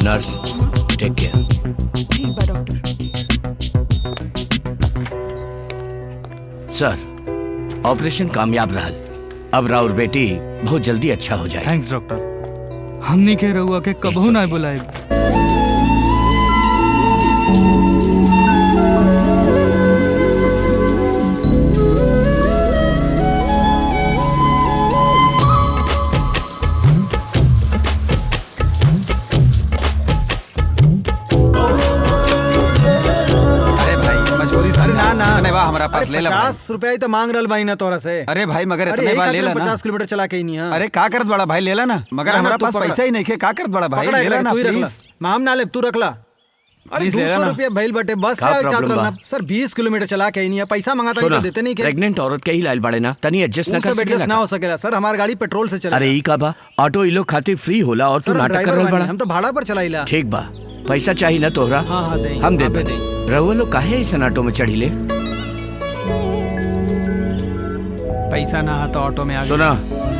Nurse take care. ठीक बा doctor. सर operation कामयाब रहल। अब राउर बेटी बहुत जल्दी अच्छा हो जाए। Thanks doctor. हमनी के रउआ के कबहू ना बुलाए। हमारा पास ले ला। 50 रुपया ही तो मांग रहल भाई ना तोरा से। अरे भाई मगर इतने बार ले ला ना। 50 किलोमीटर चला के ही नहीं है। अरे का करत बड़ा भाई ले ला ना। मगर हमारा पास पैसा ही नहीं है। का करत बड़ा भाई ले ला ना प्लीज। माम ना ले तू रख ला। अरे 200 रुपया भइल बटे बस से चाहत रहना। सर 20 किलोमीटर चला के ही नहीं है। पैसा मांगा तो देते नहीं के। प्रेग्नेंट औरत के ही लाइल बाड़े ना तनी एडजस्ट ना कर सकेला। ना हो सकेला सर। हमार गाड़ी पेट्रोल से चला। अरे ई का बा ऑटो ई लोग खातिर फ्री होला और तू नाटक कर रहल बड़ा। हम तो भाड़ा पर चलाइला। ठीक बा पैसा चाहिए ना तोहरा। हां दे हम दे दे। रहुआ लोग काहे ऐसा ऑटो में चढ़ी ले। पैसा ना तो ऑटो में आ गया। सुना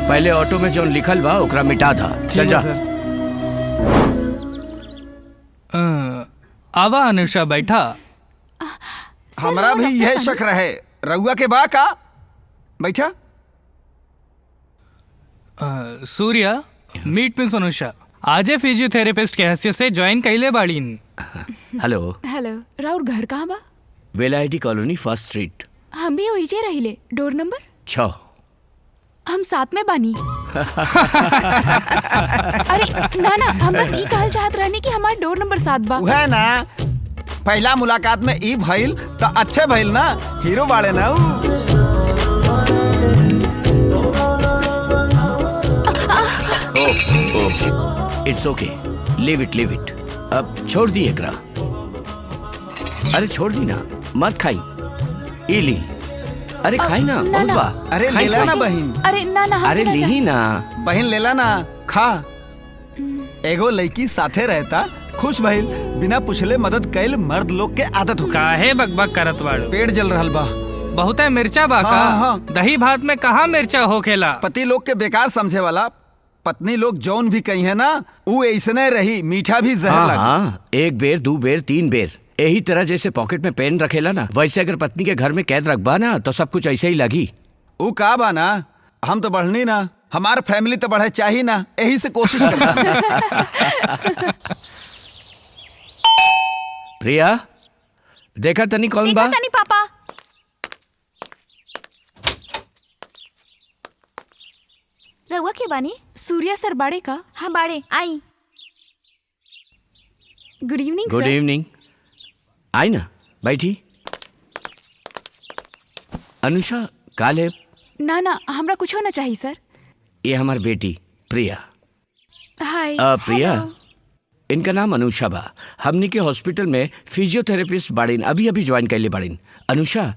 पहले ऑटो में जो लिखल बा ओकरा मिटा था। चल जा। आवा अनुषा बैठा। हमरा भी यह शक रहे रउआ के बा का बैठा। सूर्या मीट मिस अनुषा आजे फिजियोथेरेपिस्ट के हैसियत से ज्वाइन कैले बाड़ीन। हेलो हेलो राउर घर कहाँ बा? वेलाइटी कॉलोनी फर्स्ट स्ट्रीट। हम भी ओइजे रहिले। डोर नंबर 6। हम साथ में बानी। अरे ना ना हम बस ई कहल चाहत रहनी कि हमार डोर नंबर 7 बा। है ना पहला मुलाकात में ई भइल तो अच्छे भइल ना। हीरो बाड़े ना इट्स ओके लीव इट। अब छोड़ दी एकरा। अरे छोड़ दी ना मत खाई। ई ली। अरे खाई ना बहुत बा। अरे लेला ना बहन। अरे ना ना अरे ली ना बहन लेला ना खा। एगो लड़की साथे रहता खुश भइल बिना पूछले मदद कैल मर्द लोग के आदत हो। काहे बकबक करत बाड़ो? पेट जल रहल बा। बहुते मिर्चा बा का? हाँ। दही भात में कहाँ मिर्चा होखेला? पति लोग के बेकार समझे वाला पत्नी लोग जौन भी कही है ना वो ऐसने रही मीठा भी जहर लगा। हाँ 1 बेर 2 बेर 3 बेर यही तरह जैसे पॉकेट में पेन रखेला ना वैसे अगर पत्नी के घर में कैद रखबा ना तो सब कुछ ऐसे ही लगी। वो का बा ना हम तो बढ़नी ना हमार फैमिली तो बढ़े चाहिए ना यही से कोशिश करता। प्रिया देखा तनी कौन बा? तनी पापा। रहुआ के बानी? सूर्या सर बाड़े का? हाँ बाड़े आई। Good evening good evening. आई ना बैठी। अनुषा काले ना ना हमरा कुछ होना चाहिए सर। ये हमार बेटी प्रिया। हाय प्रिया इनका नाम अनुषा बा। हमनी के हॉस्पिटल में फिजियोथेरेपिस्ट बाड़ीन अभी अभी ज्वाइन कैले बाड़ीन। अनुषा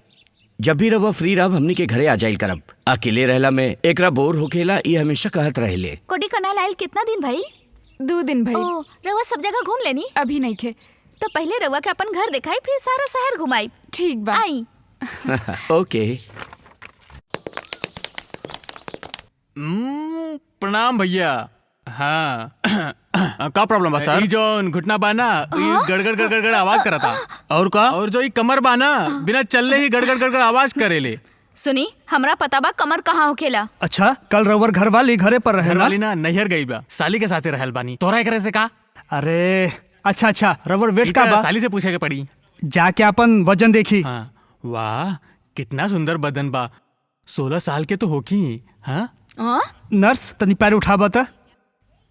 जब भी रवा फ्री रह हमनी के घरे आ जाइल करब। अकेले रहला में एकरा बोर होकेला ये हमेशा कहत रहेले। कोडी कनाल आइल कितना दिन भइल? 2 दिन भइल। ओ रउआ सब जगह घूम लेनी? अभी नहीं खे। तो पहले रउआ के अपन घर दिखाई फिर सारा शहर घुमाई। ठीक बा। आई। ओके प्रणाम भैया। हाँ का प्रॉब्लम बा सर? ई जो घुटना बाना गड़गड़ गड़गड़ आवाज करता। और का? और जो ई कमर बाना बिना चलले ही गड़गड़ गड़गड़ आवाज करेले। सुनी हमरा पता बा कमर कहाँ होखेला। अच्छा कल रउर घर वाली घरे पर रहे घर ना? वाली ना नैहर गई बा साली के साथे रहल बानी। तोरा एकरे से का? अरे अच्छा रउर वेट का बा? साली से पूछे के पड़ी। जाके अपन वजन देखी। हाँ वाह कितना सुंदर बदन बा। 16 साल के तो होकी। हाँ नर्स तनी पैर उठाबा त।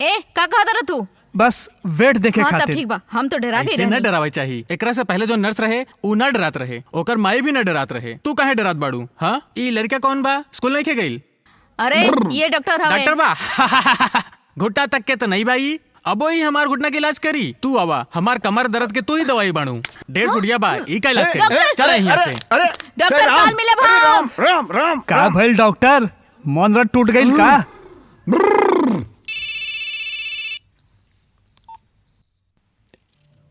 ए का कहत रह तू? बस वेट देखे हाँ तब खातिर। ठीक बा, हम तो डरा गए ऐसे न रहनी। डरावे चाहिए। एकरा से पहले जो नर्स रहे ऊ न डरात रहे, ओकर माई भी न डरात रहे। तू काहे डरात बाड़ू? हाँ, ई लड़का कौन बा? स्कूल नहीं के गईल? अरे ये डॉक्टर हवे। डॉक्टर बा घुट्टा तक के तो नहीं बाई, अब वही हमार घुटना के इलाज करी। तू आवा, हमार कमर दर्द के तू ही दवाई बाड़ू। 1.5 फुटिया बा, ई का इलाज करी। चल यहाँ से। अरे डॉक्टर राम, काल मिले अरे भाव। राम राम राम का भइल डॉक्टर? मन टूट गईल का?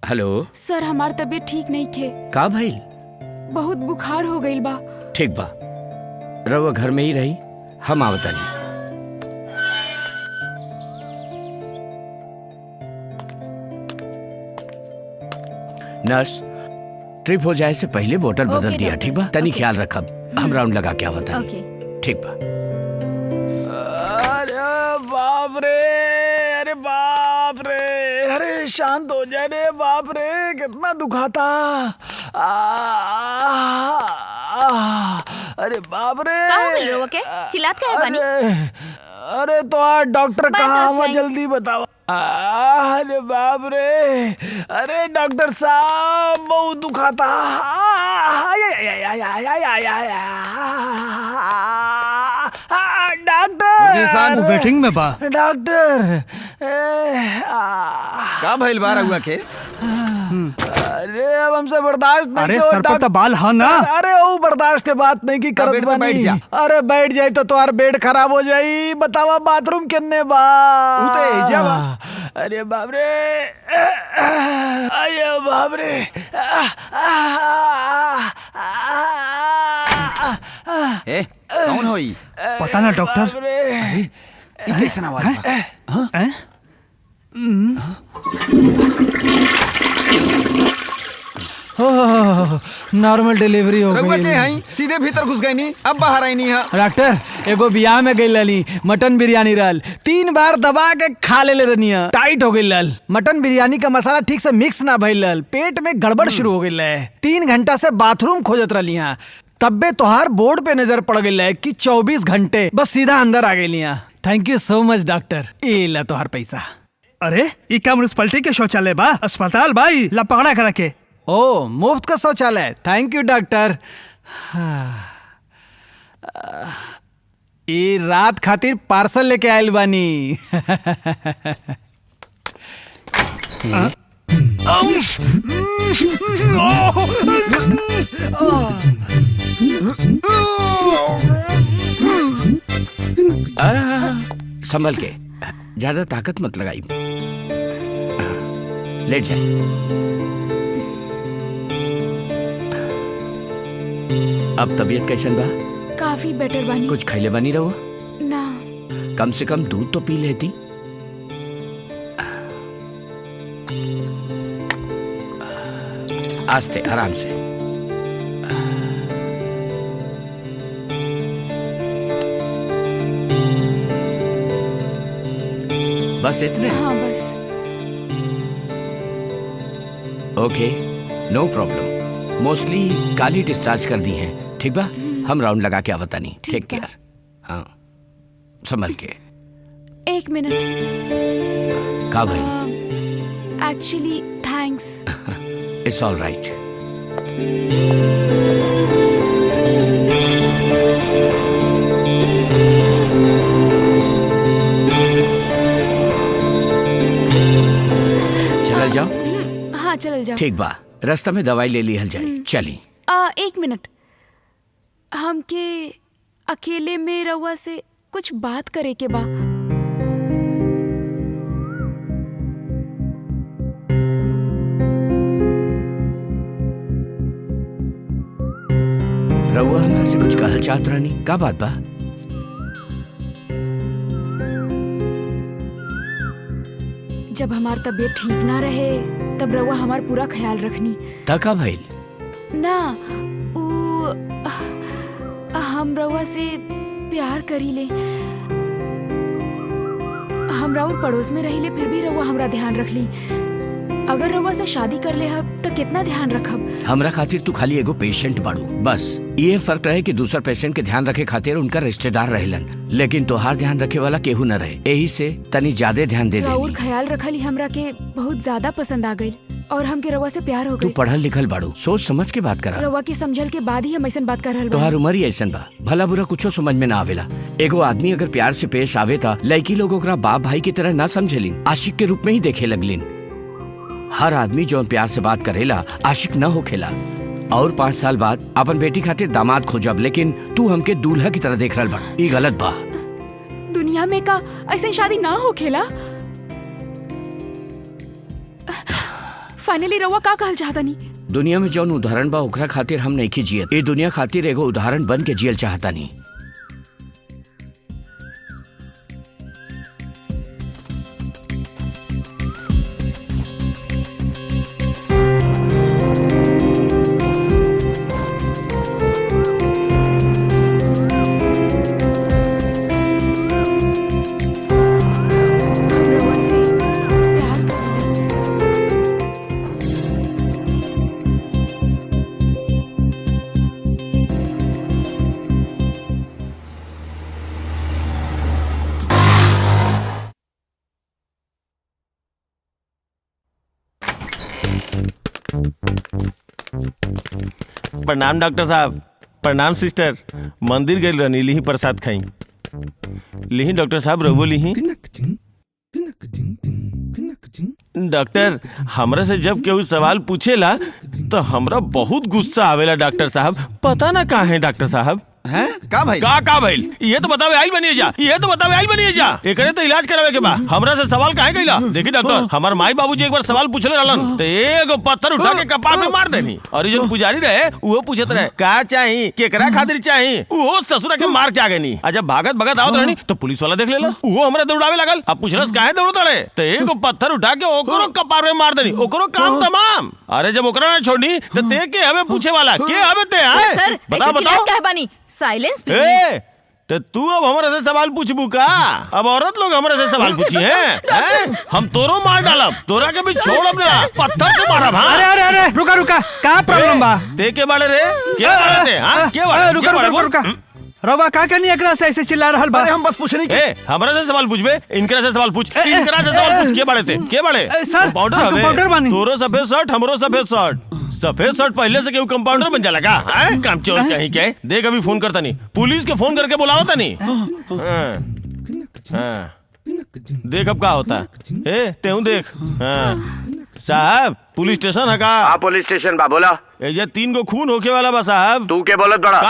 हेलो, सर हमार तबीयत ठीक नहीं खे, का भइल? बहुत बुखार हो गईल बा। ठीक बा, रउआ घर में ही रही, हम आवतानी। नर्स, ट्रिप हो जाए से पहले बोतल बदल ओके, दिया, डॉक्टर। ठीक बा? तनी ओके। ख्याल रखब, हम राउंड लगा के आवतानी। ओके। ठीक बा। अरे बाप रे, अरे बाप रे, अरे शांत हो जा रे बाप रे, कितना दुखाता। अरे बाप रे। का हो गइल रउआ के? चिल्लात काहे बानी? अरे तो डॉक्टर बाहर कहाँ तरफ हुआ, जाइए। जल्दी बताओ। अरे बाप रे, अरे डॉक्टर साहब बहुत दुखाता। डॉक्टर वो वेटिंग में बा। डॉक्टर का भइल बा रउआ के? अरे अब हमसे बर्दाश्त नहीं अरे क्यों, सर पर डॉक्टर? तो बाल है ना। अरे वो बर्दाश्त के बात नहीं की करत बेड पे बानी। बैठ जा। अरे बैठ जाए तो तुम्हार बेड खराब हो जाई। बतावा बाथरूम किन्ने बा? ऊ तो एहिजा बा। अरे बाप रे, अरे बाप रे। ए कौन होई? पता ना डॉक्टर। बाप रे। ई कैसन आवाज बा? हैं? नॉर्मल डिलीवरी हो रउआ गई। के हई सीधे भीतर घुस गई नी, अब बाहर आई नी है। डॉक्टर एगो बियाह में गई लली, मटन बिरयानी रहल, 3 बार दबा के खा ले रहनी, टाइट हो गई लल। मटन बिरयानी का मसाला ठीक से मिक्स ना भइल लल, पेट में गड़बड़ शुरू हो गई है। 3 घंटा से बाथरूम खोजत रही, तब्बे तोहार बोर्ड पे नजर पड़ गई है कि 24 घंटे, बस सीधा अंदर आ गई। Thank you so much doctor, ये ला तोहार पैसा। अरे ई का म्युनिसिपैलिटी के शौचालय बा, अस्पताल भाई ला पकड़ा करा के। ओ मुफ्त का शौचालय, थैंक यू डॉक्टर। ये रात खातिर पार्सल लेके आयल बानी। संभल के, ज्यादा ताकत मत लगाई। लेट जाए। अब तबीयत कैसन बा? काफी बेटर बानी। कुछ खैले बनी रहो, ना कम से कम दूध तो पी लेती। आस्ते, आराम से। बस इतने? हाँ बस। ओके, नो प्रॉब्लम। मोस्टली काल ही डिस्चार्ज कर दी हैं, ठीक बा? हम राउंड लगा के आवता नहीं। ठीक टेक बा। केयर। हाँ, संभल के। 1 मिनट। का भाई? Actually thanks. It's all right. चल जाओ। हाँ चल जाओ। ठीक बा, रास्ता में दवाई ले ली हल जाए। चली। 1 मिनट, हमके अकेले में रउआ से कुछ बात करे के बा। रउआ हमरा से कुछ कहल चाहत रहनी, का बात बा? जब हमार तबीयत ठीक ना रहे तब रउआ हमार पूरा ख्याल रखनी। ता का भइल? ना हम रउआ से प्यार करीले। हम राउर पड़ोस में रहिले, फिर भी रउआ हमरा ध्यान रखली। अगर रउआ से शादी कर ले हब तो कितना ध्यान रखब? हमरा खातिर तू खाली एगो पेशेंट बाड़ू बस। ये फर्क रहे कि दूसर पेशेंट के ध्यान रखे खातिर उनका रिश्तेदार रहेलन, लेकिन तोहार ध्यान रखे वाला केहू न रहे। यही से तनी ज्यादा ध्यान दे राउर दे। ख्याल रखल ही हमरा के बहुत ज्यादा पसंद आ गई और हमके रउआ से प्यार हो तू गई। पढ़ल लिखल बाड़ू, सोच समझ के बात करा। रउआ की समझल के बाद ही हम ऐसन बात कर रहल तोहार बानी। उम्र ही ऐसन बा, भला बुरा कुछो समझ में ना आवेला। एगो आदमी अगर प्यार से पेश आवे ता लड़की लोग ओकरा बाप भाई की तरह ना समझेलिन, आशिक के रूप में ही देखे लगलिन। हर आदमी जो प्यार से बात करेला आशिक न होखेला। और 5 साल बाद अपन बेटी खातिर दामाद खोजब, लेकिन तू हमके दूल्हा की तरह देख रहल बा, ई गलत बा। दुनिया में का ऐसे शादी ना होखेला? फाइनली रउआ का कहल चाहता नी? दुनिया में जौन उदाहरण बा ओकरा खातिर हम नहीं जियत, ये दुनिया खातिर एगो उदाहरण बन के जियल चाहता नहीं। रउआ से प्यार करेला। प्रणाम डॉक्टर साहब। प्रणाम सिस्टर। मंदिर गए रहनी, लिही प्रसाद खाई। लिही डॉक्टर साहब, रघु लिही। डॉक्टर, हमरा से जब केहू सवाल पूछेला तो हमरा बहुत गुस्सा आवेला डॉक्टर साहब, पता ना कहाँ है डॉक्टर साहब। हैं का भाई? का भाई? ये तो बतावे आइल बनिए जा, ये तो बतावे आइल बनिए जा। एकरे तो इलाज करावे के बा, हमरा से सवाल काहे कइला? देखी डॉक्टर, हमार माई बाबूजी एक बार सवाल पूछले रहलन तो एगो पत्थर उठा के कपार में मार देनी। और ये जो पुजारी रहे वो पूछत रहे का चाही, केकरा खातिर चाही, वो ससुरा के मार के आ गनी। आ जब भागत भागत आवत रहनी तो पुलिस वाला देख लेलस, वो हमरा दौड़ावे लागल। अब पूछलस काहे दौड़त रहे तो एगो पत्थर उठा के ओकरो कपार में मार देनी, ओकरो काम तमाम। अरे जब ओकरा ना छोड़नी तो ते के हमें पूछे वाला के हमें ते है? सर बताओ बताओ। क्या है बानी? Silence please. ए, तो तू अब हमरा से सवाल पूछबू का? अब औरत लोग हमरा से सवाल पूछी हैं? हम तोरो मार डालब, तोरा के भी छोड़ब ना, पत्थर से मारब। हाँ? अरे अरे अरे रुका रुका, का प्रॉब्लम बा? ते के बाड़े रे? के बाड़े ते? हाँ? के बाड़े? रुका रुका रुका रुका। रवा का करनी एकरा से ऐसे चिल्ला रहल बा? अरे हम बस पूछने की। ए, हमरा से सवाल पूछबे, इनकरा से सवाल पूछ, इनकरा से सवाल पूछ। के बाड़े थे? के बाड़े? सर, कंपाउंडर हम हवे। कंपाउंडर बानी। तोरो सफेद शर्ट, हमरो सफेद शर्ट। सफेद शर्ट पहले से केहू कंपाउंडर बन जाला का? हैं? कामचोर कहीं के। देख अभी फोन करता नहीं, पुलिस के फोन करके बुलावता नहीं। देख अब का होता है। ए, तेहू देख। साहब, पुलिस स्टेशन है का? पुलिस स्टेशन बा, बोला। ये 3 गो खून होके वाला बा साहब। तू के बोलत बड़ा?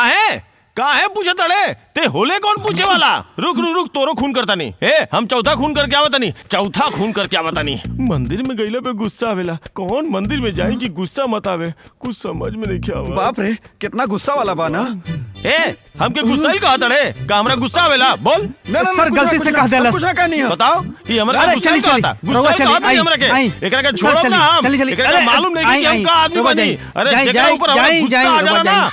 काहे पूछे तड़े? ते होले कौन पूछे वाला? रुक रुक रुक, तोरो खून करता नहीं। ए, हम चौथा खून करके आवता नहीं, चौथा खून करके आवता नहीं। मंदिर में गईला पे गुस्सा आवेला, कौन मंदिर में जाए कि गुस्सा मत आवे, कुछ समझ में नहीं क्या हुआ। बाप रे, कितना गुस्सा वाला बा ना। ए, हमके गुस्सा ही कहा तड़े, का हमरा गुस्सा आवेला? बोल। सर गलती से कह देलस। कुछ ना कहनी है। बताओ, ये हमरा अरे, गुस्सा चली, ही कहा चली। था, रउआ गुस्सा ही चली, कहा था आई, हमरा के। आई। एकरा के सर, छोड़ो चली, ना हम, चली, चली। एकरा के अरे, मालूम नहीं कि आई, हम का आदमी रउआ बनी। जाई। अरे जाई, जेकरा जाई, ऊपर हमरा जाई, गुस्सा जाई, आ जाला रउआ ना।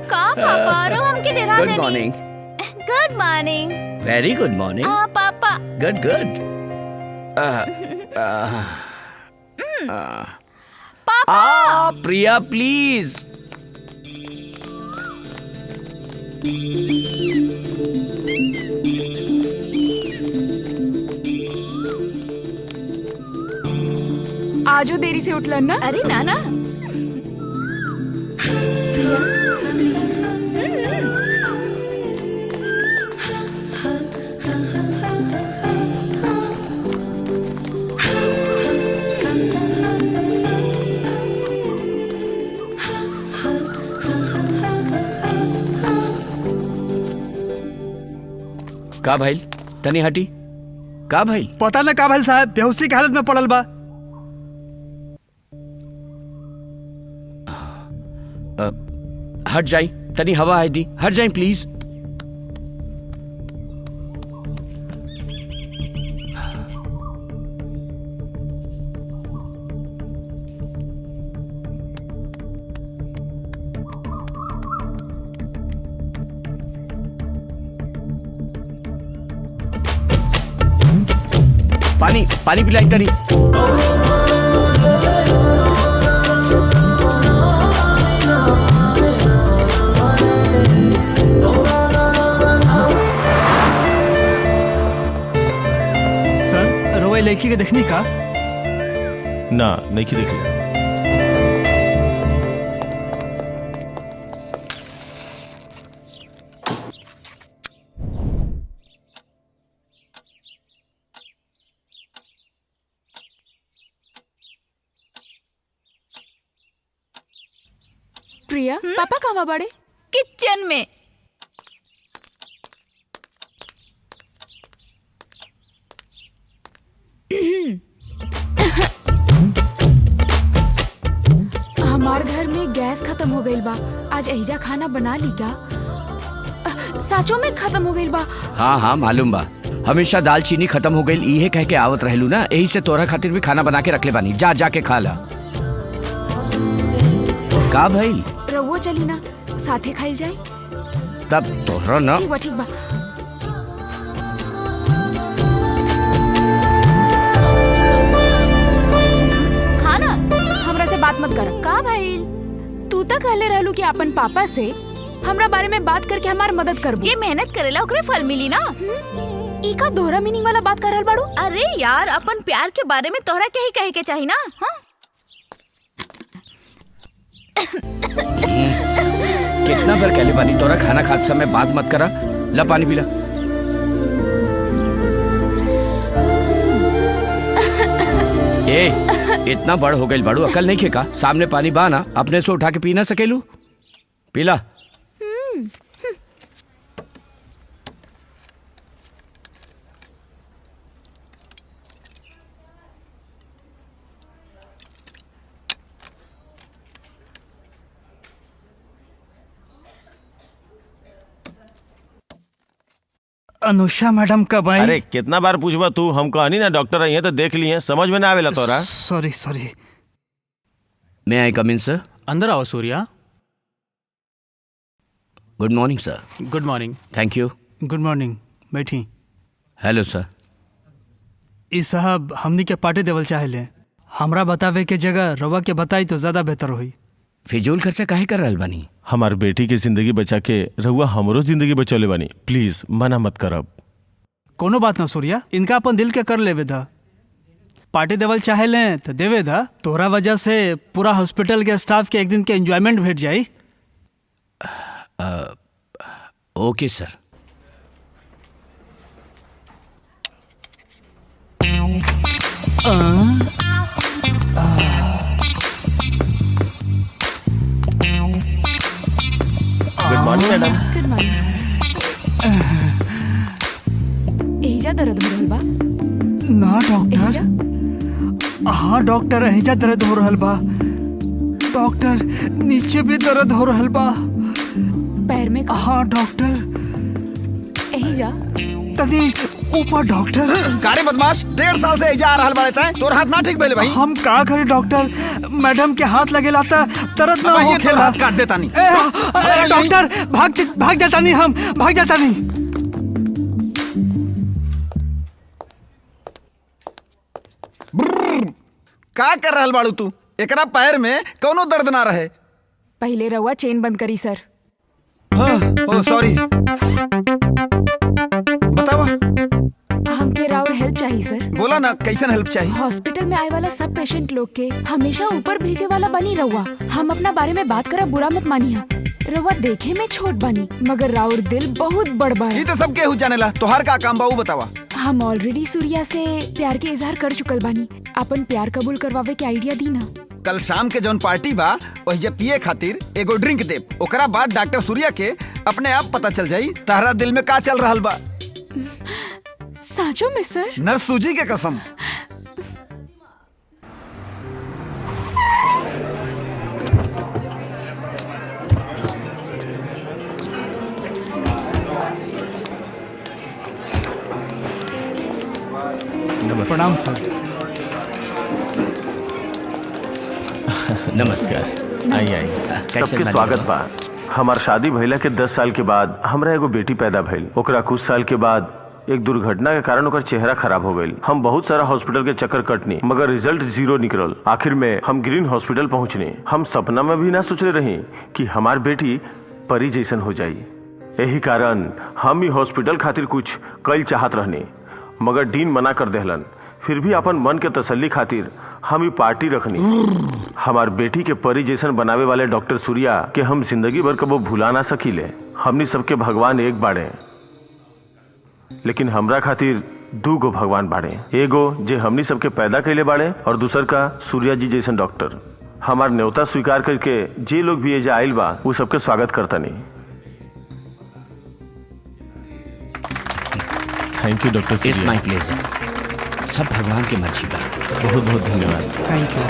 का पापा रो हमके डरा गुड देनी। Morning. Good morning. Very good morning. हाँ पापा। Good good. पापा। प्रिया प्लीज। आजो देरी से उठलन ना? अरे ना ना। का भाई? तनी हटी। का भाई? पता ना का भइल साहब, बेहोशी के हालत में पड़ल बा। हट जाई, तनी हवा आई दी, हट जाई प्लीज। पानी पानी पिलाई तरी। सर रोए लड़की के देखनी का? ना नहीं की देख लिया। प्रिया पापा कहाँ बड़े? किचन में। हमार घर में गैस खत्म हो गई बा, आज एहिजा खाना बना ली क्या? साचो में खत्म हो गई बा। हाँ हाँ मालूम बा, हमेशा दाल चीनी खत्म हो गई इहे कह के आवत रहलू ना, यही से तोरा खातिर भी खाना बना के रख ले बानी, जा जाके खा ला। का भाई रवो चली ना, साथे खाई जाए। तब तोहरा ना ठीक बा ठीक बा। खाना हमरा से बात मत कर। का भाई? तू तक कहले रहलू कि अपन पापा से हमरा बारे में बात करके हमार मदद करबू। जे मेहनत करेला ओकरे फल मिली ना। ई का दोहरा मीनिंग वाला बात कर रहल बाड़ू? अरे यार अपन प्यार के बारे में तोहरा के ही कहे के चाही ना। हाँ कितना बार कहले बानी तोरा खाना खाते समय बात मत करा। ला पानी पिला। ए इतना बड़ हो गई बाड़ू, अकल नहीं खेका? सामने पानी बा ना, अपने से उठा के पी ना सकेलू? पीला। अनुषा मैडम कब आई? अरे कितना बार पूछबा तू, हम कहनी ना डॉक्टर आई है तो देख लिए, समझ में ना आवेला तोरा। Sorry sorry. मैं आई कम इन सर? अंदर आओ Surya. Good morning sir. Good morning. Thank you. Good morning, बैठी। हेलो सर। ई साहब हमनी के पार्टी देवल चाहेले, हमरा बतावे के जगह रवा के बताई तो ज्यादा बेहतर होई। फिजूल खर्चा काहे कर रहल बानी? हमार बेटी की जिंदगी बचा के रहुआ हमरो जिंदगी बचौले बानी, प्लीज मना मत करब। कोनो बात ना सूर्या, इनका अपन दिल के कर लेवे दा। पार्टी देवल चाहेले तो देवे दा। तोहरा वजह से पूरा हॉस्पिटल के स्टाफ के एक दिन के एंजॉयमेंट भेट जाई। Okay sir. Good morning madam. Good morning. एहिजा दर्द हो रहल बा? ना एहिजा? डॉक्टर। हाँ डॉक्टर, एहिजा दर्द हो रहल बा। डॉक्टर नीचे भी दर्द हो रहल बा। पैर में का? हाँ डॉक्टर। एहिजा? तनी ऊपर डॉक्टर। सारे बदमाश 1.5 साल से एजा आ रहल बाड़े ता, तोर हाथ ना ठीक भइले भाई। हम का करे डॉक्टर, मैडम के हाथ लगेला था दर्द ना हो खेला, हाथ काट देता नहीं। अरे डॉक्टर भाग जाता नहीं, हम भाग जाता नहीं। का कर रहल बाड़ू तू? एकरा पैर में कोनो दर्द ना रहे। पहले रहुआ चेन बंद करी सर। Oh sorry. बतावा। हमके राउर हेल्प चाहिए सर। बोला ना कैसन हेल्प चाहिए? हॉस्पिटल में आए वाला सब पेशेंट लोग के हमेशा ऊपर भेजे वाला बनी रहुआ। हम अपना बारे में बात करा, बुरा मत मानिए। रहुआ देखे में छोट बनी मगर राउर दिल बहुत बड़ बा। ई तो सब केहू जानेला, तोहार का काम बा ऊ बतावा। हम ऑलरेडी सूर्या से प्यार के इजहार कर चुकल बानी, अपन प्यार कबूल करवावे के आइडिया दी ना। कल शाम के जौन पार्टी बा वही जे पिए खातिर एगो ड्रिंक देब, ओकरा बाद डॉक्टर सूर्या के अपने आप पता चल जाई तारा दिल में का चल रहल बा। साचो में सर? नर्स सूजी के कसम। प्रणाम सर। नमस्कार। आई आई कैसे सबके स्वागत बा। हमार शादी भइला के 10 साल के बाद हमरा एगो बेटी पैदा भइल। ओकरा कुछ साल के बाद एक दुर्घटना के कारण ओकर चेहरा खराब हो गई। हम बहुत सारा हॉस्पिटल के चक्कर कटनी मगर रिजल्ट 0 निकलल। आखिर में हम ग्रीन हॉस्पिटल पहुंचनी। हम सपना में भी ना सोचले रही कि हमार बेटी परी जैसन हो जाई। यही कारण हम ही हॉस्पिटल खातिर कुछ कल चाहत रहनी मगर डीन मना कर देहलन। फिर भी अपन मन के तसल्ली खातिर हम ही पार्टी रखनी। हमार बेटी के परी जैसन बनावे वाले डॉक्टर सूर्या के हम जिंदगी भर कबो भुला ना सकीले। हमनी सबके भगवान एक बाड़े लेकिन हमरा खातिर 2 गो भगवान बाड़े। एगो जे हमनी सबके पैदा कैले बाड़े और दूसर का सूर्या जी जैसन डॉक्टर। हमार न्योता स्वीकार करके जे लोग भी एजा आइल बा वो सबके स्वागत करता नहीं। Thank you doctor it's my pleasure. सब भगवान की मर्जी बा। बहुत बहुत धन्यवाद। Thank you.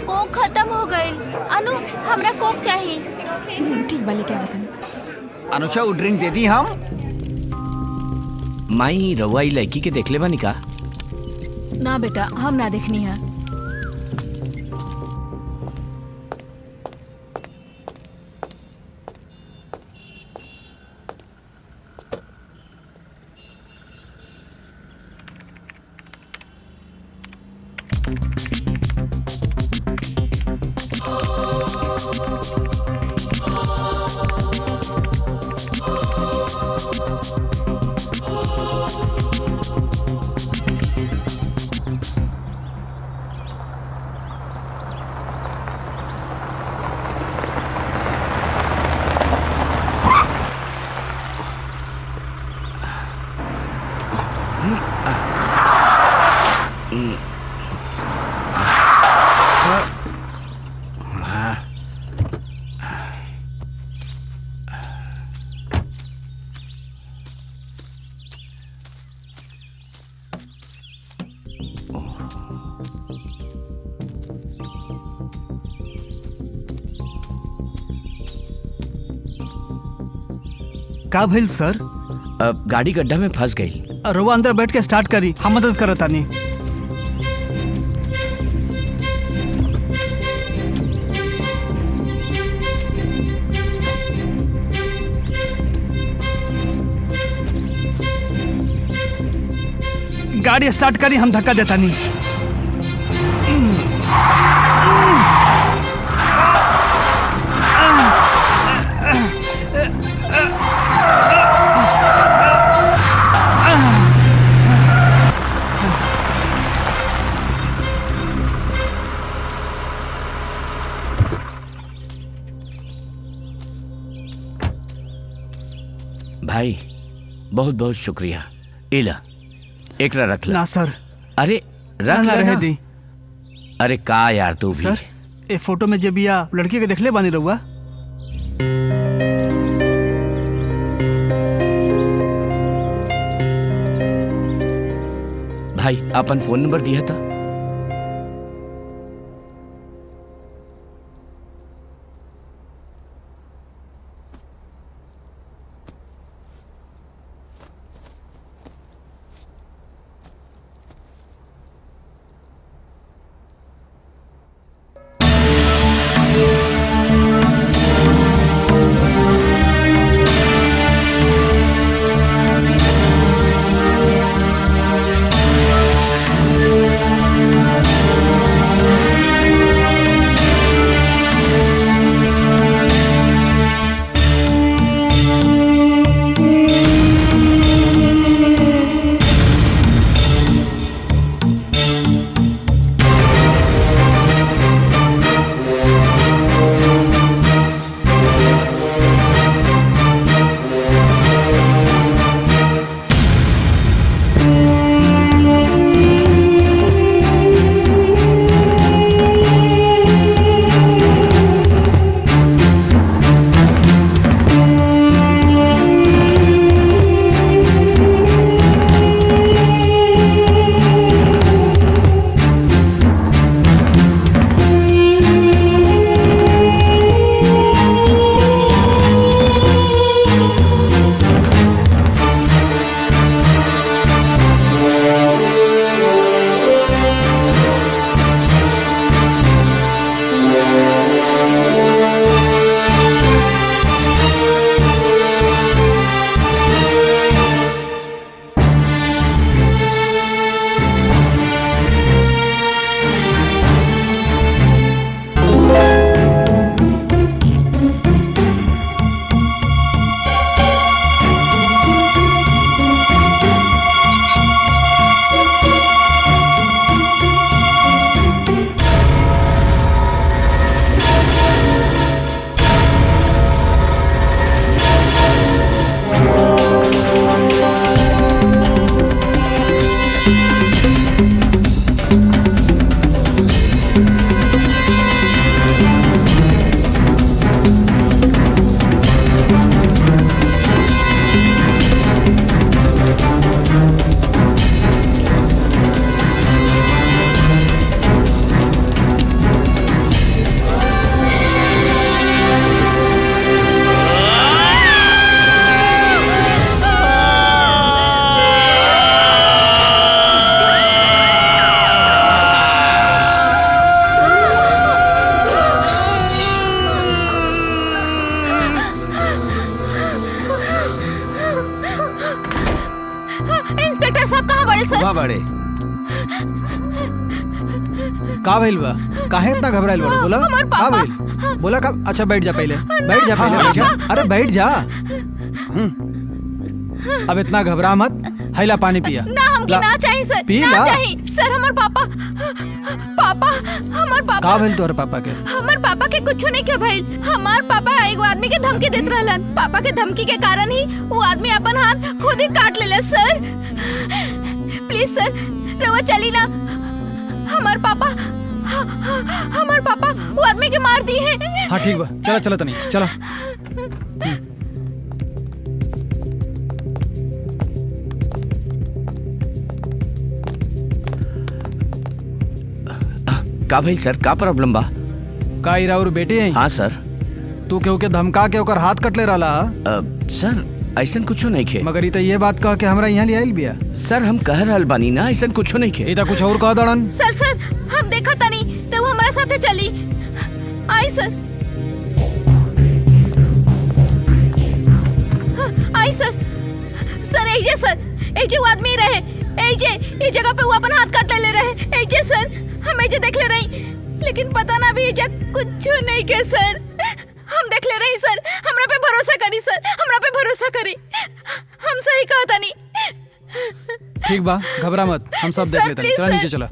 कोक खत्म हो गई। अनु हमरा कोक चाहिए। ठीक बाली क्या बताऊं। अनुषा वो ड्रिंक दे दी हम। माई रउआ ई लड़की के देखले बानी का? ना बेटा हम ना देखनी है। का भइल सर? गाड़ी गड्ढा में फंस गई। रउआ अंदर बैठ के स्टार्ट करी, हम मदद करत तानी। गाड़ी स्टार्ट करी, हम धक्का देता नहीं। भाई बहुत बहुत शुक्रिया। इला एकरा रख ला। ना सर। अरे रख ना ला रहे ना। दी। अरे का यार तू भी। सर ए फोटो में जे बिया लड़की के देखले बानी रहुआ? भाई अपन फोन नंबर दिया था। वहाँ बड़े। का भइल बा? काहे इतना घबराइल बा? बोला का भइल? बोला का? अच्छा बैठ जा पहले, बैठ जा पहले, बैठ जा। अरे बैठ जा। अब इतना घबरा मत, हैला पानी पिया। ना हमके ला- ना चाहिए सर, पी ना ला। चाहिए सर। हमार पापा हमार का पापा भइल तोहर पापा के? हमार पापा के कुछ नहीं के भइल। हमार पापा एगो आदमी के धमकी देत रहलन। पापा के धमकी के कारण ही वो आदमी अपन हाथ खुद ही काट लेले सर। प्लीज सर रउआ चली ना। हमार पापा वो आदमी के मार दी है। हाँ ठीक बा, चला चला तनी चला। का भाई सर का प्रॉब्लम बा? का इरा और बेटी है? हाँ सर। तू केहू के धमका के ओकर हाथ कट ले रहा? सर ऐसा कुछो नहीं खे। मगर इता ये बात कह के हमरा यहाँ ले आइल बिया। सर हम कह रहल बानी ना, ऐसा कुछो नहीं खे। इता कुछ और कह दड़न। सर हम देखा तनी तो हमारे साथे चली। आई सर। आई सर एजे सर एजे वो आदमी रहे। एजे ये जगह पे वो अपन हाथ काट ले रहे। एजे सर हम एजे देख ले रही, लेकिन पता ना भी एजे कुछ नहीं के सर। हम देख ले रही सर। हमरा पे भरोसा करी सर, हमरा पे भरोसा करी। हम सही कहता नहीं। ठीक बा, घबरा मत, हम सब देख लेते हैं। चला नीचे चला।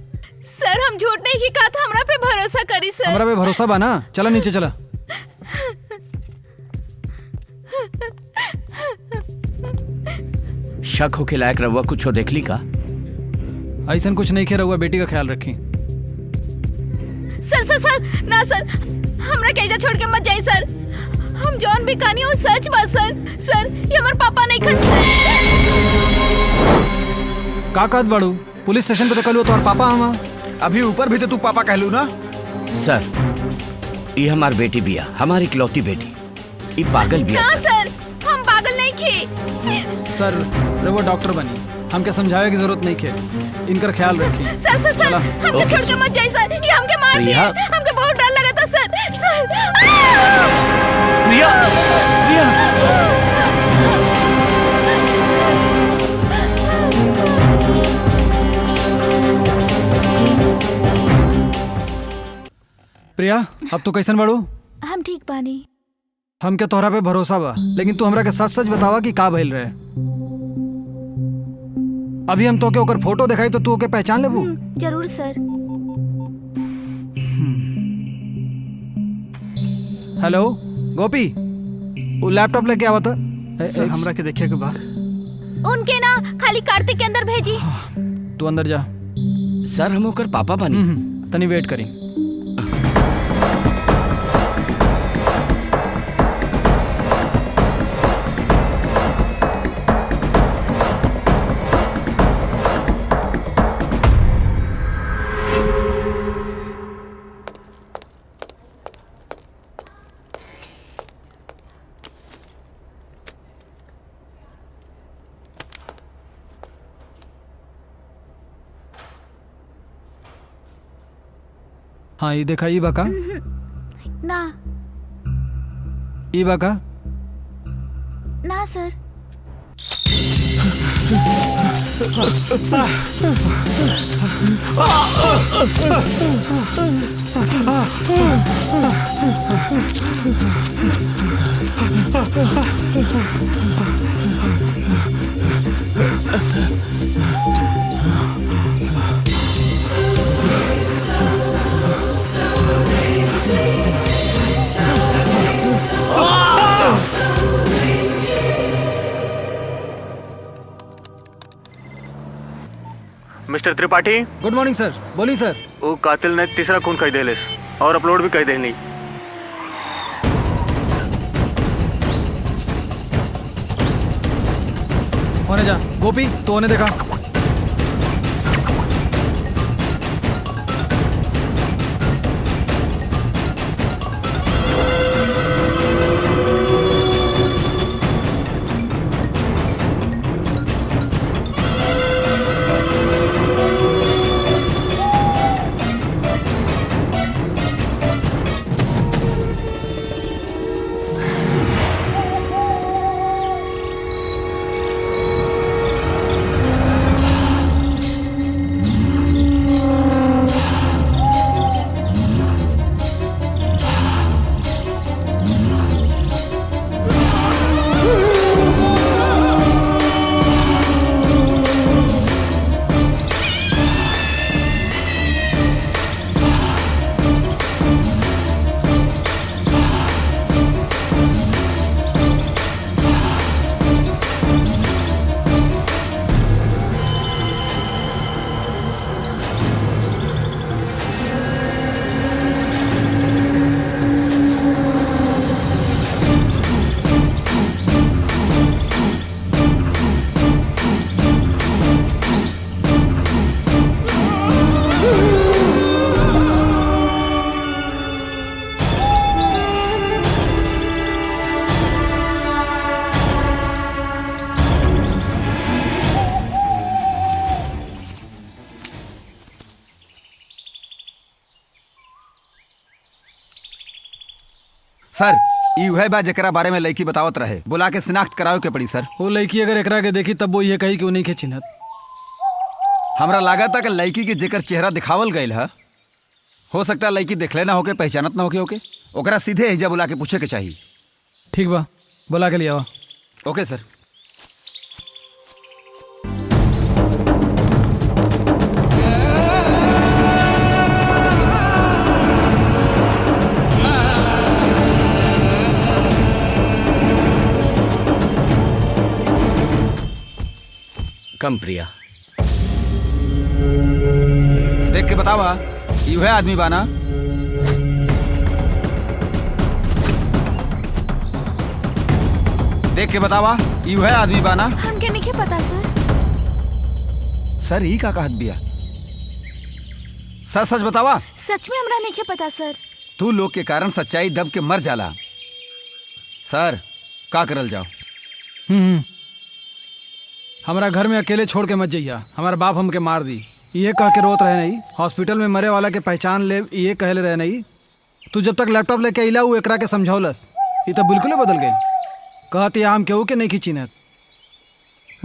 सर हम झूठ नहीं की कहा था, हमरा पे भरोसा करी सर। हमरा पे भरोसा बा ना? चला नीचे चला। शक होके लायक रहुआ कुछ देख ली का? ऐसा कुछ नहीं खे रहुआ, बेटी का ख्याल रखी। सर ना सर, हमरा कैजा छोड़ के मत जाई सर। हम जौन भी कहानी हो सच बा सर ये हमार पापा नहीं खन सर। का कहत बाड़ू? पुलिस स्टेशन पे तो कहलू तोहर पापा हम। अभी ऊपर भी तो तू पापा कहलू ना। सर ये हमार बेटी बिया, हमारी इकलौती बेटी। ये पागल बिया ना सर। सर हम पागल नहीं खे। सर रहुआ डॉक्टर बनी, हमके समझावे की जरूरत नहीं खे। इनकर ख्याल रखी। सर हमके छोड़ के मत जाई सर। ये हमके मार दिए। प्रिया। हमके बहुत डर लगा था सर। प्रिया प्रिया अब तो कैसन बाड़ू? हम ठीक बानी। हमके तोहरा पे भरोसा बा, लेकिन तू हमरा के सच सच बतावा कि का भइल रहे। अभी हम तोके ओकर फोटो दिखाई तो तू ओके पहचान लेबू? जरूर सर। हेलो गोपी, वो लैपटॉप लेके आवा था। सर हमरा के देखे के बा। उनके ना खाली कार्तिक के अंदर भेजी। तू अंदर जा। सर हम ओकर पापा बनी। तनी वेट करी। हाँ ये देखा, ई बका ना ई बका। ना सर। मिस्टर त्रिपाठी। गुड मॉर्निंग सर। बोली सर। वो कातिल ने तीसरा खून कह देले और अपलोड भी कह देनी। होने जा गोपी, तो होने देखा। सर ई वह बा जेकरा बारे में लड़की बतावत रहे, बुला के शिनाख्त करावे के पड़ी सर। वो लड़की अगर एकरा के देखी तब वो ये कही कि वो नहीं के चिन्हत। हमरा लगा था कि लड़की के जेकर चेहरा दिखावल गईल है, हो सकता है लड़की देखले ना होके, पहचानत ना होके ओकरा सीधे एजा बुला के पूछे के चाहिए। ठीक बा, बुला के लिया। ओके सर। कम प्रिया, देख के बतावा ई वह आदमी बाना? देख के बतावा ई वह आदमी बाना? हमके नहीं पता सर। सर ई का कहत बिया? सच सच बतावा। सच में हमरा नहीं पता सर। तू लोग के कारण सच्चाई दब के मर जाला। सर का करल जाओ? हमारा घर में अकेले छोड़ के मत जइया, हमारा बाप हमके मार दी ये कह के रोत रहे नहीं। हॉस्पिटल में मरे वाला के पहचान ले ये कहले रहे नहीं। तू जब तक लैपटॉप लेके अइला वो एकरा के समझौलस, ये तो बिल्कुल बदल गई। कहती हम केहू के नहीं खींचिनत,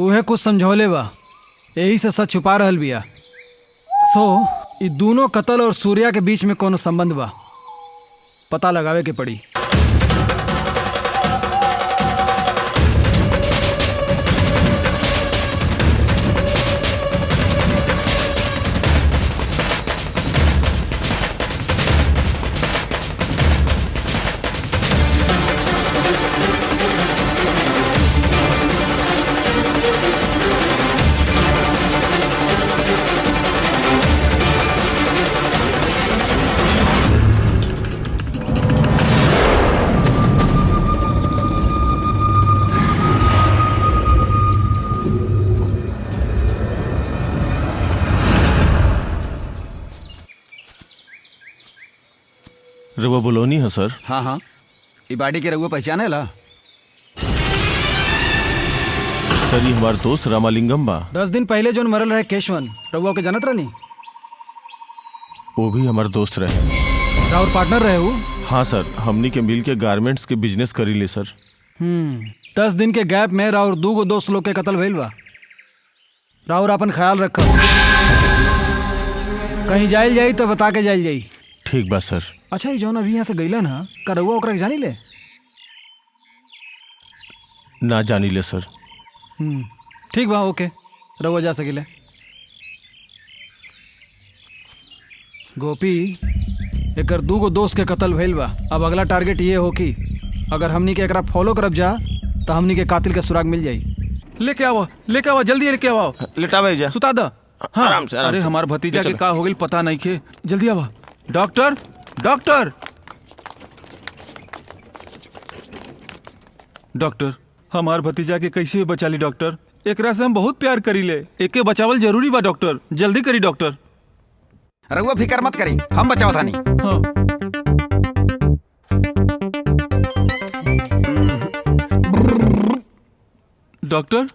उहे कुछ समझौले बा, यही से सच छुपा रहल बिया। सो ये दोनों कत्ल और सूर्या के बीच में कोनो संबंध बा, पता लगावे के पड़ी। रउआ बुलौनी है सर? हाँ हाँ, ई बाड़ी के रउआ पहचाने ला? सर ये हमार दोस्त रामालिंगम बा। 10 दिन पहले जो मरल रहे केशवन, रउआ के जानत रहनी? वो भी हमार दोस्त रहे। राउर पार्टनर रहे वो? हाँ सर, हमनी के मिल के गारमेंट्स के बिजनेस करी ले सर। 10 दिन के गैप में राउर 2 दोस्त लोग के कत्ल भइल बा। राउर अपन ख्याल रख, कहीं जाइल जाई तो बता के जाइल जाई। ठीक बा सर। अच्छा ये जौन अभी यहाँ से गईला ना, का रउआ ओकरा के जानी ले? ना जानी ले सर। ठीक बा, ओके, रउआ जा सकिले। गोपी, एकर 2 दोस्त के कत्ल भइल बा। अब अगला टारगेट ये हो कि अगर हमनी के एकरा फॉलो करब जा तो हमनी के कातिल के सुराग मिल जाई। लेके आओ जल्दी लेके आओ। लेटावे जा। सुता दा। हाँ, आराम से, आराम अरे से। हमार भतीजा के चलो। का हो गइल पता नहीं खे, जल्दी आवा। डॉक्टर डॉक्टर डॉक्टर, हमार भतीजा के कैसे बचा ली डॉक्टर? एकरा से हम बहुत प्यार करी ले, एके बचावल जरूरी बा डॉक्टर, जल्दी करी डॉक्टर। रउआ फिकर मत करी, हम बचाओ थानी। हाँ। डॉक्टर